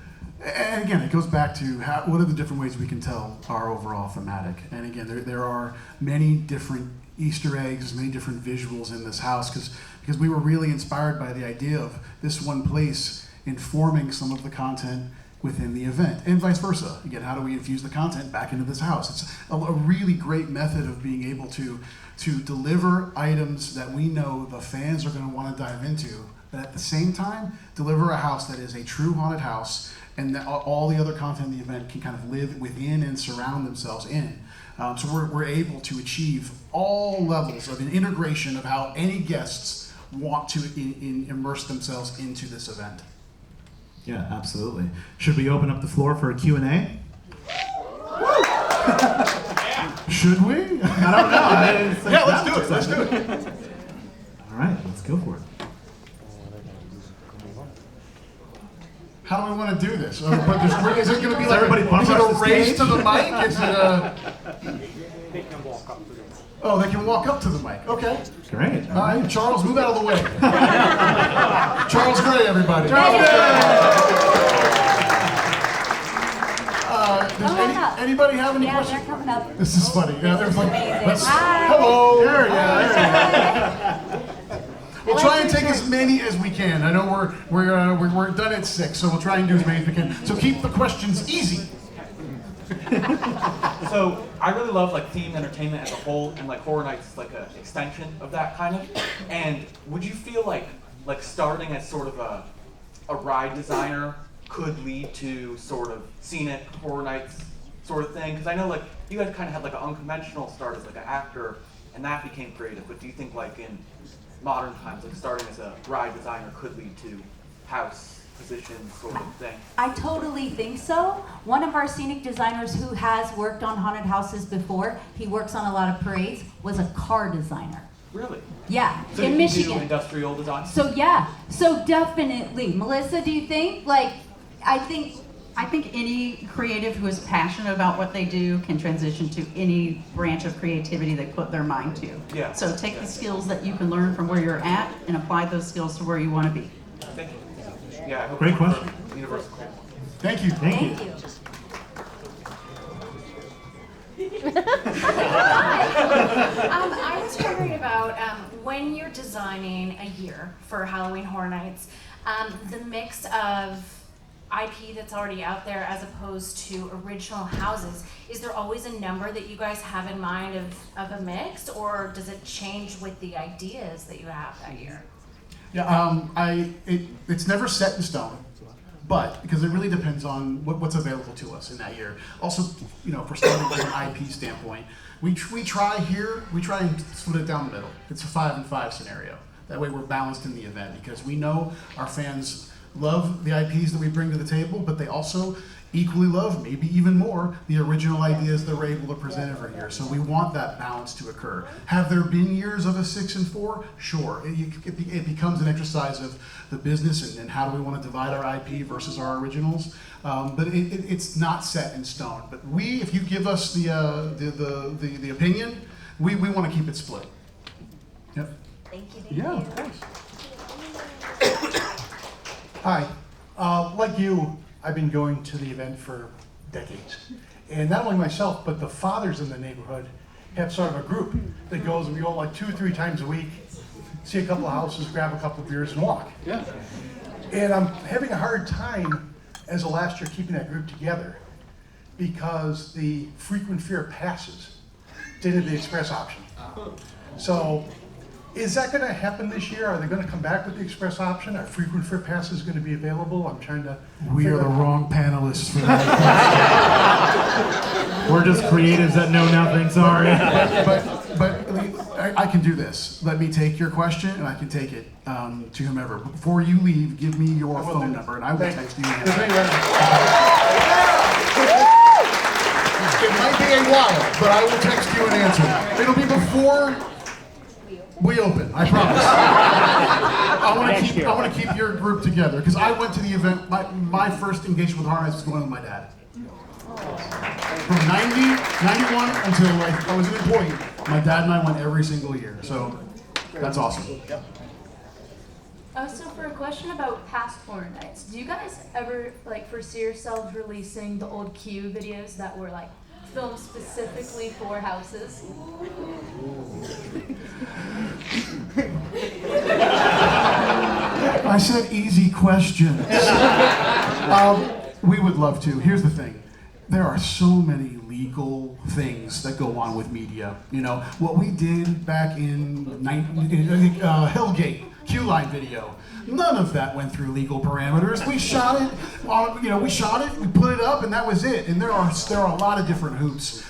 And again, it goes back to what are the different ways we can tell our overall thematic. And again, there are many different Easter eggs, many different visuals in this house because we were really inspired by the idea of this one place informing some of the content within the event, and vice versa. Again, how do we infuse the content back into this house? It's a really great method of being able to deliver items that we know the fans are going to want to dive into, but at the same time, deliver a house that is a true haunted house and that all the other content in the event can kind of live within and surround themselves in. So we're able to achieve all levels of an integration of how any guests want to immerse themselves into this event. Yeah, absolutely. Should we open up the floor for a Q&A? Should we? I don't know. Yeah, let's do it. Let's do it. All right, let's go for it. How do we want to do this? Is it going to be like everybody bump is it up a the race stage? to the mic? Is it a... Oh, they can walk up to the mic. Okay. Great. All right, Charles, move out of the way. Charles Gray, everybody. Does anybody have any Yeah, questions? they're coming up. This is funny. Yeah, there's like, Amazing. Hi. hello. There you go. We'll try and take as many as we can. I know we're done at 6, so we'll try and do as many as we can. So keep the questions easy. So I really love like themed entertainment as a whole, and like Horror Nights is like an extension of that kind of. And would you feel like starting as sort of a ride designer could lead to sort of scenic Horror Nights sort of thing? Because I know like you guys kind of had like an unconventional start as like an actor, and that became creative. But do you think like in modern times, like starting as a ride designer could lead to house position sort of thing? I totally think so. One of our scenic designers who has worked on haunted houses before, he works on a lot of parades, was a car designer. Really? Yeah, So in you Michigan. do industrial design? So yeah, so definitely. Melissa, do you think? I think any creative who is passionate about what they do can transition to any branch of creativity they put their mind to. Yeah. So take the skills that you can learn from where you're at and apply those skills to where you want to be. Thank you. Yeah, I hope Great you question. Universal. Thank you. Thank you. Thank you. I was wondering about when you're designing a year for Halloween Horror Nights, the mix of IP that's already out there as opposed to original houses, is there always a number that you guys have in mind of a mix, or does it change with the ideas that you have that year? Yeah, it's never set in stone, but because it really depends on what's available to us in that year. Also, for starting from an IP standpoint, we try and split it down the middle. It's a 5 and 5 scenario. That way we're balanced in the event, because we know our fans love the IPs that we bring to the table, but they also equally love, maybe even more, the original ideas that we're able to present every year. So we want that balance to occur. Have there been years of a 6 and 4? Sure. It becomes an exercise of the business and how do we want to divide our IP versus our originals. But it's not set in stone. But if you give us the opinion, we want to keep it split. Yep. Thank you. Yeah, thanks. Hi. Like you, I've been going to the event for decades. And not only myself, but the fathers in the neighborhood have sort of a group that goes, and we go like 2-3 times a week, see a couple of houses, grab a couple of beers, and walk. Yeah. And I'm having a hard time, as a last year, keeping that group together because the frequent fear passes didn't have the express option. So, is that going to happen this year? Are they going to come back with the express option? Are frequent fear passes going to be available? I'm trying to. We are the wrong panelists for that. We're just creatives that know nothing. Sorry. But I can do this. Let me take your question, and I can take it to whomever. Before you leave, give me your phone number, and I will text you. It might be a while, but I will text you an answer. It'll be before we open, I promise. I want to keep your group together, because I went to the event. My first engagement with Horror Nights was going with my dad. From 91 until I was an employee, my dad and I went every single year. So that's awesome. So for a question about past Horror Nights, do you guys ever foresee yourselves releasing the old Q videos that were filmed specifically for houses? I said easy questions. We would love to. Here's the thing. There are so many legal things that go on with media. What we did back in Hellgate, Q-Line video, none of that went through legal parameters. We shot it, we put it up, and that was it. And there are a lot of different hoops.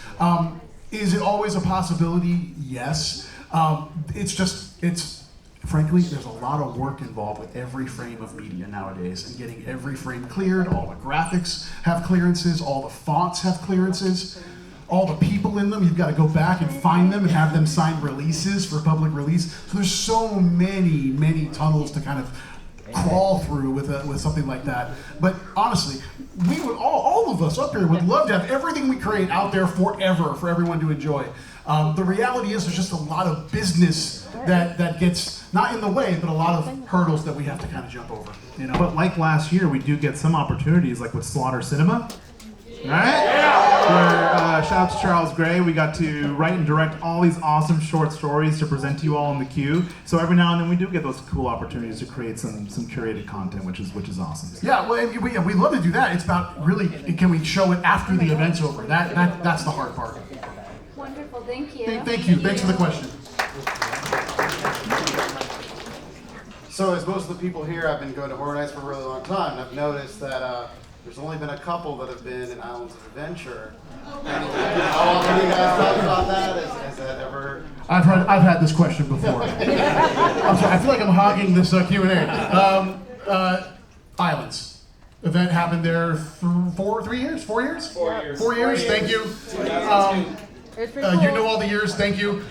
Is it always a possibility? Yes. Frankly, there's a lot of work involved with every frame of media nowadays, and getting every frame cleared. All the graphics have clearances, all the fonts have clearances, all the people in them, you've got to go back and find them and have them sign releases for public release. So there's so many tunnels to kind of crawl through with something like that. But honestly, we would all of us up here would love to have everything we create out there forever for everyone to enjoy. The reality is there's just a lot of business that gets not in the way, but a lot of hurdles that we have to kind of jump over. But like last year, we do get some opportunities, like with Slaughter Cinema, right? Where shout out to Charles Gray, we got to write and direct all these awesome short stories to present to you all in the queue. So every now and then we do get those cool opportunities to create some curated content, which is awesome. Yeah, well, we love to do that. It's about really, can we show it after the event's over? That's the hard part. Wonderful, thank you. Thank you. Thanks for the question. So as most of the people here, I've been going to Horror Nights for a really long time, and I've noticed that there's only been a couple that have been in Islands of Adventure. How often do you guys talk about that? Has that ever... I've had this question before. I'm sorry, I feel like I'm hogging this Q&A. Islands. Event happened there 4 years? 4 years? 4 years. 4 years, thank you. You know all the years, thank you.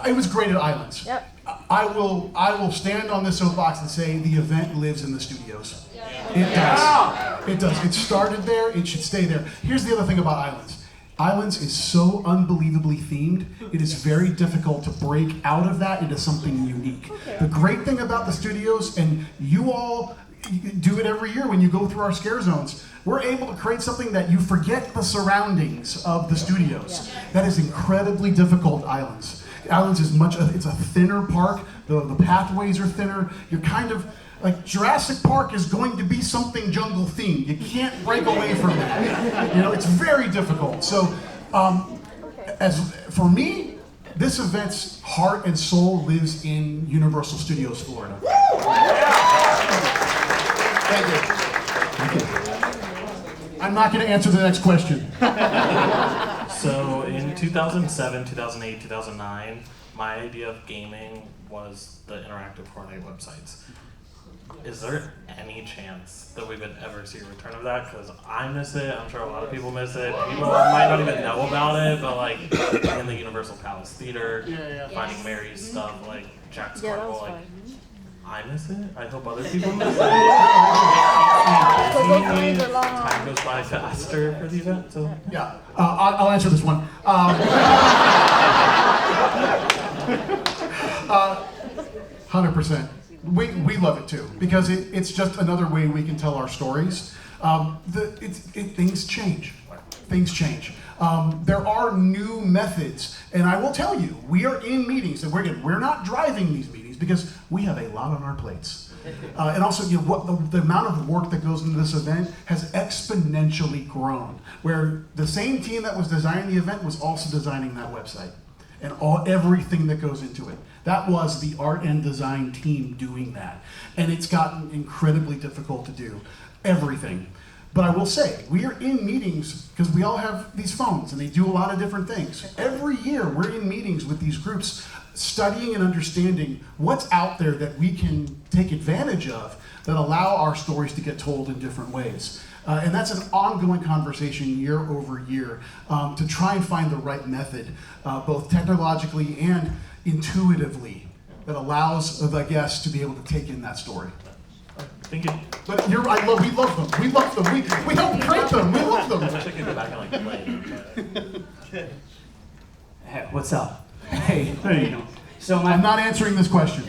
It was great at Islands. Yep. I will stand on this soapbox and say the event lives in the studios. It does. It does. It started there. It should stay there. Here's the other thing about Islands. Islands is so unbelievably themed. It is very difficult to break out of that into something unique. The great thing about the studios, and you all do it every year when you go through our scare zones, we're able to create something that you forget the surroundings of the studios. That is incredibly difficult at Islands. Islands is it's a thinner park. The pathways are thinner. You're kind of Like Jurassic Park is going to be something jungle themed. You can't break away from that. You know, it's very difficult. So, as for me, this event's heart and soul lives in Universal Studios Florida. Thank you. Thank you. I'm not going to answer the next question. So in 2007, 2008, 2009, my idea of gaming was the interactive Fortnite websites. Is there any chance that we would ever see a return of that? Because I miss it. I'm sure a lot of people miss it. People might not even know about it, but like in the Universal Palace Theater, Finding Mary's stuff, like Jack's Carnival, like I miss it. I hope other people miss it. Time goes by faster for the event. So yeah, I'll answer this one. 100%. We love it too because it's just another way we can tell our stories. Things change. Things change. There are new methods, and I will tell you, we are in meetings, and we're not driving these meetings because we have a lot on our plates. And also, you know, what the amount of work that goes into this event has exponentially grown. Where the same team that was designing the event was also designing that website, and everything that goes into it. That was the art and design team doing that. And it's gotten incredibly difficult to do everything. But I will say, we are in meetings because we all have these phones and they do a lot of different things. Every year we're in meetings with these groups studying and understanding what's out there that we can take advantage of that allow our stories to get told in different ways. And that's an ongoing conversation year over year to try and find the right method, both technologically and intuitively, that allows the guests to be able to take in that story. Thank you. But we love them. We love them. We help create them. We love them. I wish I could go back and like play. Hey, what's up? Hey. Hey. So I'm not answering this question.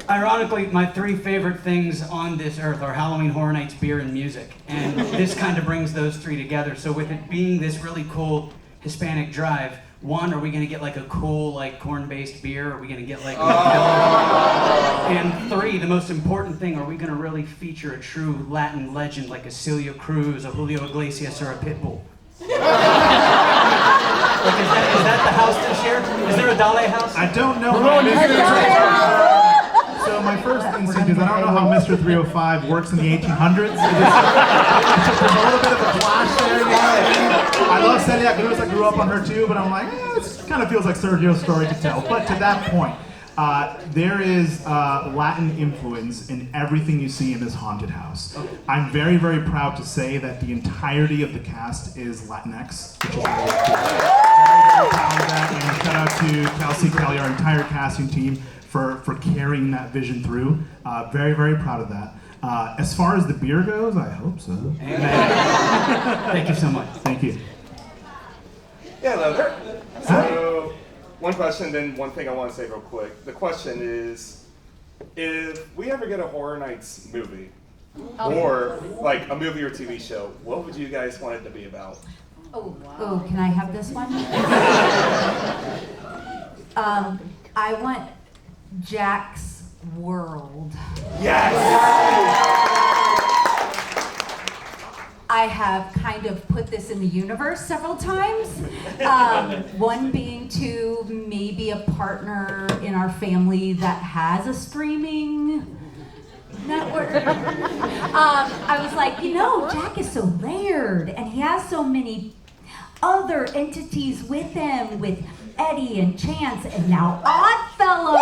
Ironically, my three favorite things on this earth are Halloween Horror Nights, beer, and music. And this kind of brings those three together. So with it being this really cool Hispanic drive, one, are we going to get like a cool like corn-based beer? Are we going to get like and three, the most important thing, are we going to really feature a true Latin legend like a Celia Cruz, a Julio Iglesias, or a Pitbull? Like, is that the house this year? Is there a Dale house? I don't know. So my first instinct is I don't know how Mr. 305 works in the 1800s. There's a little bit of a clash there. You know? I love Celia Cruz. I grew up on her too, but I'm like, this kind of feels like Sergio's story to tell. But to that point, there is Latin influence in everything you see in this haunted house. I'm very, very proud to say that the entirety of the cast is Latinx, which is really cool. Very proud of that, and shout out to Kelsey, Kelly, our entire casting team for carrying that vision through. Very, very proud of that. As far as the beer goes, I hope so. Amen. Thank you so much. Thank you. Yeah, hello there. So, one question, then one thing I want to say real quick. The question is, if we ever get a Horror Nights movie, or like a movie or TV show, what would you guys want it to be about? Oh, wow. Oh, can I have this one? I want Jack's World. Yes! I have kind of put this in the universe several times. One being to maybe a partner in our family that has a streaming network. I was like, you know, Jack is so layered and he has so many other entities with him, with Eddie and Chance and now Oddfellow.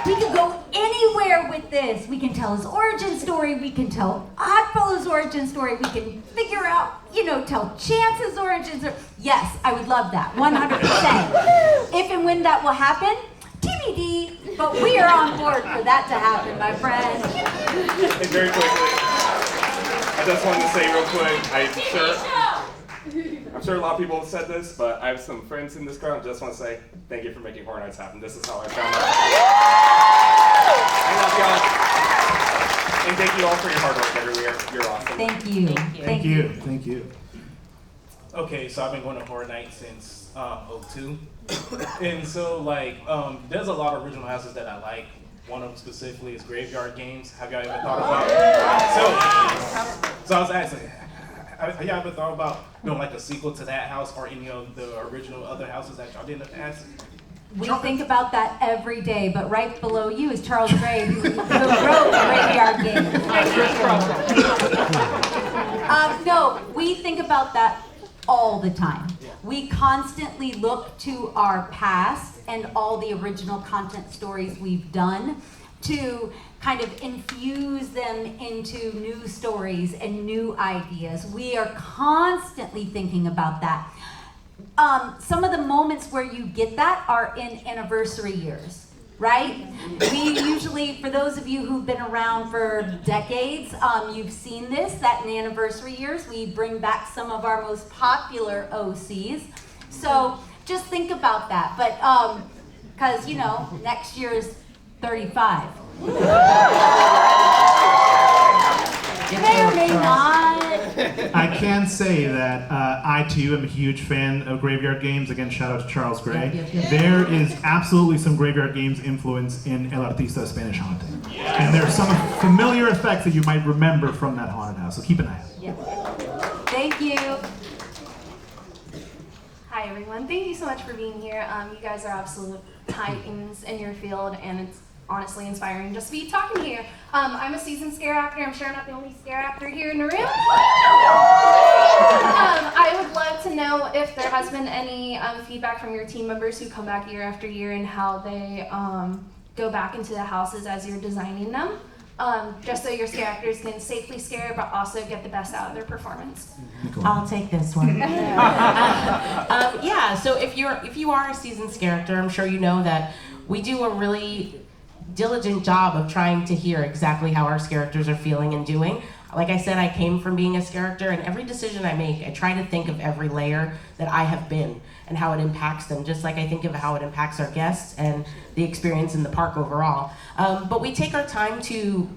We could go anywhere with this. We can tell his origin story. We can tell Oddfellow's origin story. We can figure out, you know, tell Chance's origin story. Yes, I would love that, 100%. If and when that will happen, TBD, but we are on board for that to happen, my friend. And very quickly, I just wanted to say real quick, I'm sure a lot of people have said this, but I have some friends in this crowd. I just want to say thank you for making Horror Nights happen. This is how I found out. I love y'all. And thank you all for your hard work every year. You're awesome. Thank you. Thank you. Thank you. Okay, so I've been going to Horror Nights since '02, and so like there's a lot of original houses that I like. One of them specifically is Graveyard Games. Have y'all ever thought about it? So I was asking, have y'all ever thought about doing like a sequel to that house or any of the original other houses that y'all did in the past? We think about that every day, but right below you is Charles Gray, who wrote Graveyard Games. No, we think about that all the time. We constantly look to our past and all the original content stories we've done to kind of infuse them into new stories and new ideas. We are constantly thinking about that. Some of the moments where you get that are in anniversary years, right? We usually, for those of you who've been around for decades, you've seen this, that in anniversary years, we bring back some of our most popular OCs. So just think about that. But, because, you know, next year is 35. May or may not. I can say that I too am a huge fan of Graveyard Games. Again, shout out to Charles Gray. Yep. There is absolutely some Graveyard Games influence in El Artista Spanish Haunting. And there's some familiar effects that you might remember from that haunted house, so keep an eye out. Yep. Thank you. Hi everyone, thank you so much for being here. You guys are absolute titans in your field, and it's honestly inspiring just to be talking here. I'm a seasoned scare actor. I'm sure I'm not the only scare actor here in the room. I would love to know if there has been any feedback from your team members who come back year after year and how they go back into the houses as you're designing them. Just so your scare actors can safely scare, but also get the best out of their performance. I'll take this one. Yeah, so if you are a seasoned scare actor, I'm sure you know that we do a really diligent job of trying to hear exactly how our characters are feeling and doing. Like I said, I came from being a character, and every decision I make, I try to think of every layer that I have been and how it impacts them, just like I think of how it impacts our guests and the experience in the park overall. But we take our time to,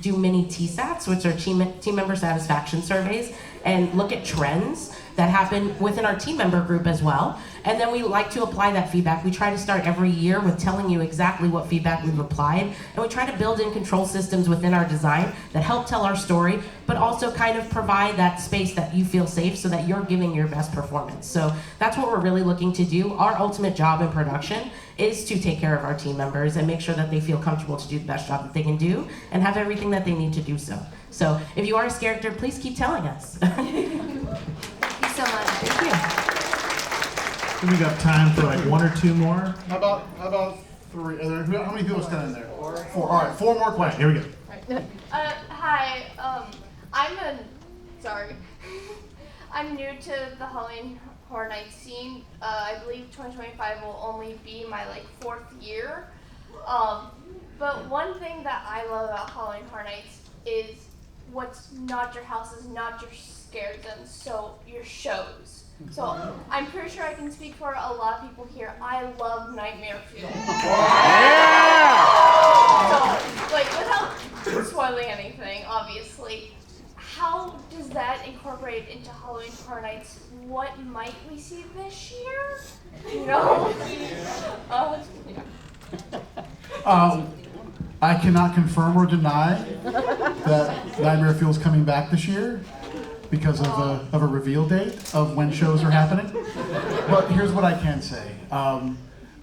do mini TSATs, which are team member satisfaction surveys, and look at trends that happen within our team member group as well. And then we like to apply that feedback. We try to start every year with telling you exactly what feedback we've applied, and we try to build in control systems within our design that help tell our story, but also kind of provide that space that you feel safe so that you're giving your best performance. So that's what we're really looking to do. Our ultimate job in production is to take care of our team members and make sure that they feel comfortable to do the best job that they can do and have everything that they need to do so. So if you are a character, please keep telling us. Thank you so much. Thank you. We got time for like one or two more. How about three? How many people stand in there? Four. All right, four more questions. Here we go. Hi, I'm new to the Halloween Horror Nights scene. I believe 2025 will only be my fourth year. But one thing that I love about Halloween Horror Nights is what's not your houses, not your scare zones, so your shows. So I'm pretty sure I can speak for a lot of people here. I love Nightmare Fuel. So, without spoiling anything, obviously, how does that incorporate into Halloween Horror Nights? What might we see this year? I cannot confirm or deny that Nightmare Fuel's coming back this year because of a reveal date of when shows are happening. But here's what I can say.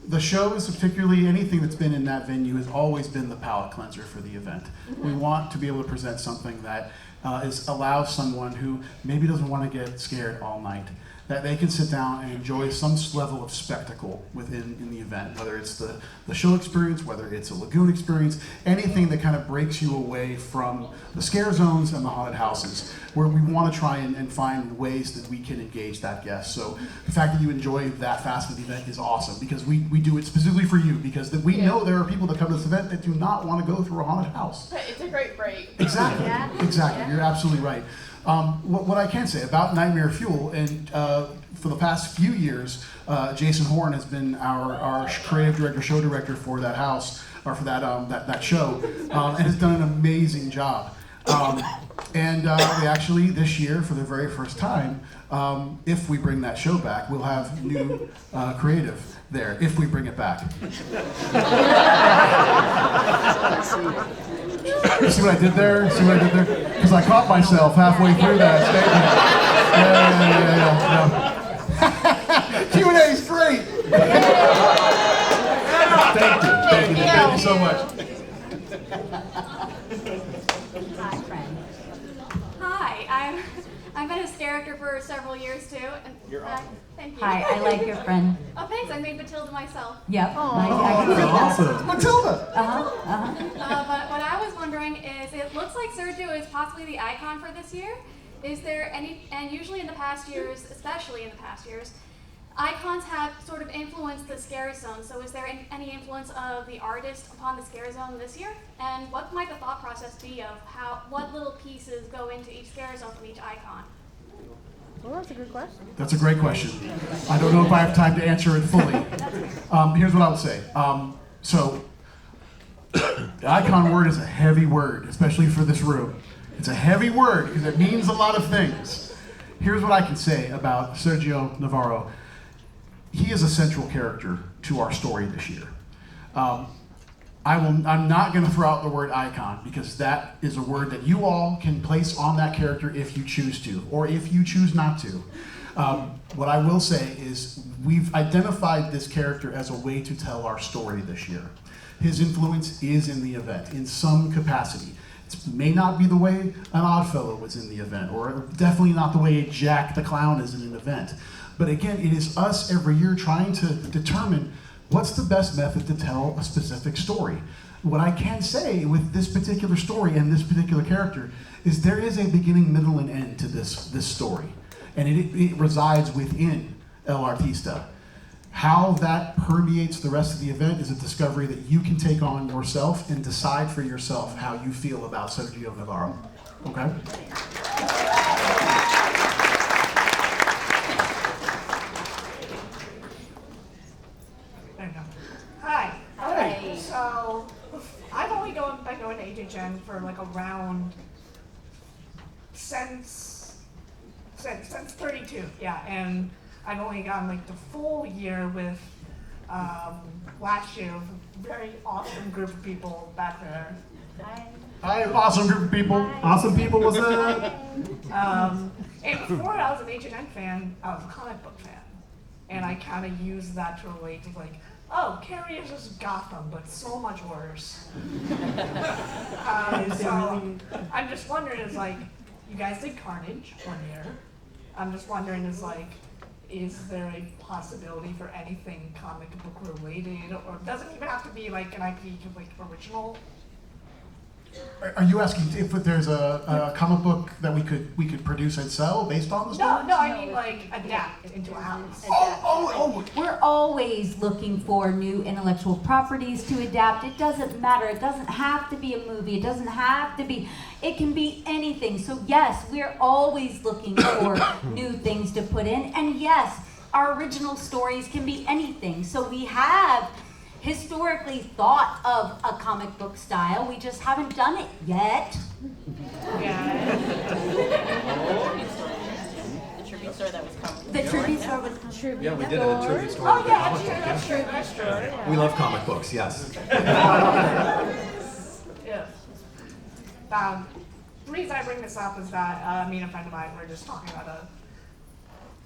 The show is particularly anything that's been in that venue has always been the palate cleanser for the event. We want to be able to present something that allows someone who maybe doesn't want to get scared all night, that they can sit down and enjoy some level of spectacle in the event, whether it's the show experience, whether it's a lagoon experience, anything that kind of breaks you away from the scare zones and the haunted houses, where we want to try and find ways that we can engage that guest. So the fact that you enjoy that facet of the event is awesome, because we do it specifically for you, because we know there are people that come to this event that do not want to go through a haunted house. It's a great break. Exactly, exactly. You're absolutely right. What I can say about Nightmare Fuel, and for the past few years, Jason Horn has been our creative director, show director for that house, or for that show, and has done an amazing job. And we actually, this year, for the very first time, if we bring that show back, we'll have new creative there, if we bring it back. You see what I did there? See what I did there? Because I caught myself halfway through that statement. Q&A is great. Thank you so much. Hi, friend. Hi, I've been his character for several years too. And, You're awesome. Thank you. Hi, I like your friend. Oh, thanks. I made Matilda myself. Yep. Awesome. Matilda. But what I was wondering is, it looks like Sergio is possibly the icon for this year. Is there any, and usually in the past years, especially in the past years, icons have sort of influenced the scare zone. So is there any influence of the artist upon the scare zone this year? And what might the thought process be of what little pieces go into each scare zone from each icon? Well, that's a good question. That's a great question. I don't know if I have time to answer it fully. Here's what I would say. So, the icon word is a heavy word, especially for this room. It's a heavy word because it means a lot of things. Here's what I can say about Sergio Navarro. He is a central character to our story this year. I'm not going to throw out the word icon because that is a word that you all can place on that character if you choose to, or if you choose not to. What I will say is we've identified this character as a way to tell our story this year. His influence is in the event in some capacity. It may not be the way an Oddfellow was in the event, or definitely not the way Jack the Clown is in an event. But again, it is us every year trying to determine what's the best method to tell a specific story. What I can say with this particular story and this particular character is there is a beginning, middle, and end to this story. And it resides within El Artista. How that permeates the rest of the event is a discovery that you can take on yourself and decide for yourself how you feel about Sergio Navarro. Okay? Hi. Hi. So, I've only been going to HHN for like around since 32, yeah, and I've only gotten like the full year with last year with a very awesome group of people back there. Hi, awesome group of people. Awesome people, what's up? And before I was an H&N fan, I was a comic book fan. And I kind of used that to relate to like, oh, Carrie is just Gotham, but so much worse. So I'm just wondering, is like, you guys did Carnage one year. I'm just wondering, is there a possibility for anything comic book related, or it doesn't even have to be like an IP like original? Are you asking if there's a comic book that we could produce and sell based on the story? No, I mean like adapt into a house. We're always looking for new intellectual properties to adapt. It doesn't matter. It doesn't have to be a movie. It doesn't have to be, it can be anything. So yes, we're always looking for new things to put in. And yes, our original stories can be anything. So we have historically thought of a comic book style. We just haven't done it yet. The tribute store that was coming. The tribute store was coming. Yeah, we did a tribute story. Oh yeah, that's true. That's true. We love comic books, yes. Yeah. The reason I bring this up is that me and a friend of mine were just talking about a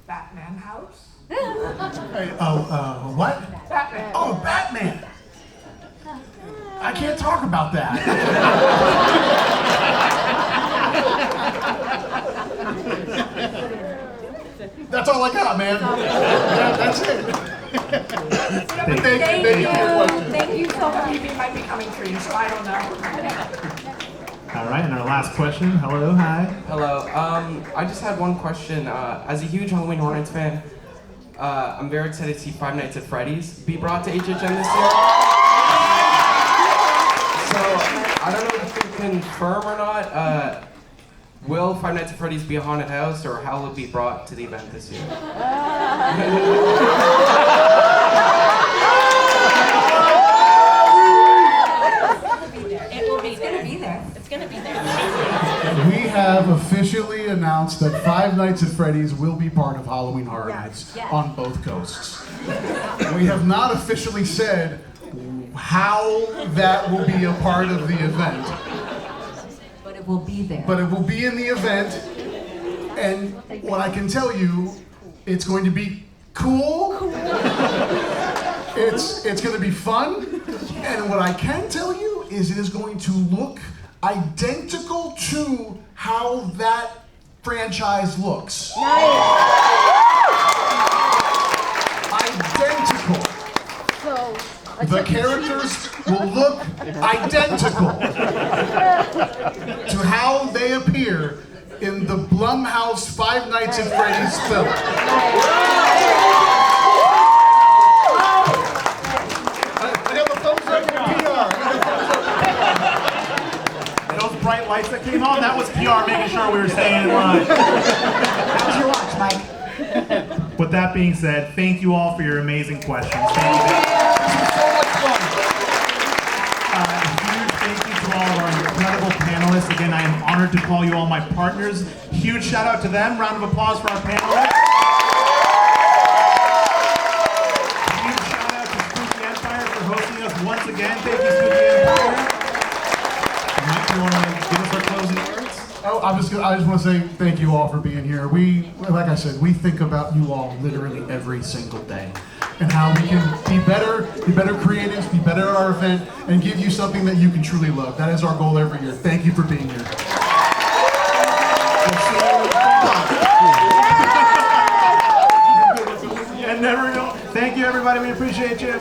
Batman house. Hey, what? Batman. Oh, Batman! I can't talk about that. That's all I got, man. That's it. Thank you so much. Maybe might be coming true, so I don't know. All right, and our last question. Hello, hi. Hello. I just had one question. As a huge Halloween Horror Nights fan, I'm very excited to see Five Nights at Freddy's be brought to HHN this year. So I don't know if you can confirm or not. Will Five Nights at Freddy's be a haunted house, or how will it be brought to the event this year? It will be there. It's gonna be there. It's gonna be there. We have announce that Five Nights at Freddy's will be part of Halloween Horror Nights on both coasts. We have not officially said how that will be a part of the event. But it will be there. But it will be in the event, and what I can tell you, it's going to be cool. It's going to be fun, and what I can tell you is it is going to look identical to how that franchise looks. Identical. The characters will look identical to how they appear in the Blumhouse Five Nights at Freddy's film. I got the thumbs up from PR. Those bright lights that came on, that was PR making sure we were staying in line. How was your watch, Mike? With that being said, thank you all for your amazing questions. Thank you. Huge thank you to all of our incredible panelists. Again, I am honored to call you all my partners. Huge shout out to them. Round of applause for our panelists. Huge shout out to Spooky Empire for hosting us once again. Thank you, Spooky Empire. Mike, you want to give us our closing words? Oh, I just want to say thank you all for being here. Like I said, we think about you all literally every single day, and how we can be better creatives, be better at our event, and give you something that you can truly love. That is our goal every year. Thank you for being here. Yeah, never go. Thank you, everybody. We appreciate you.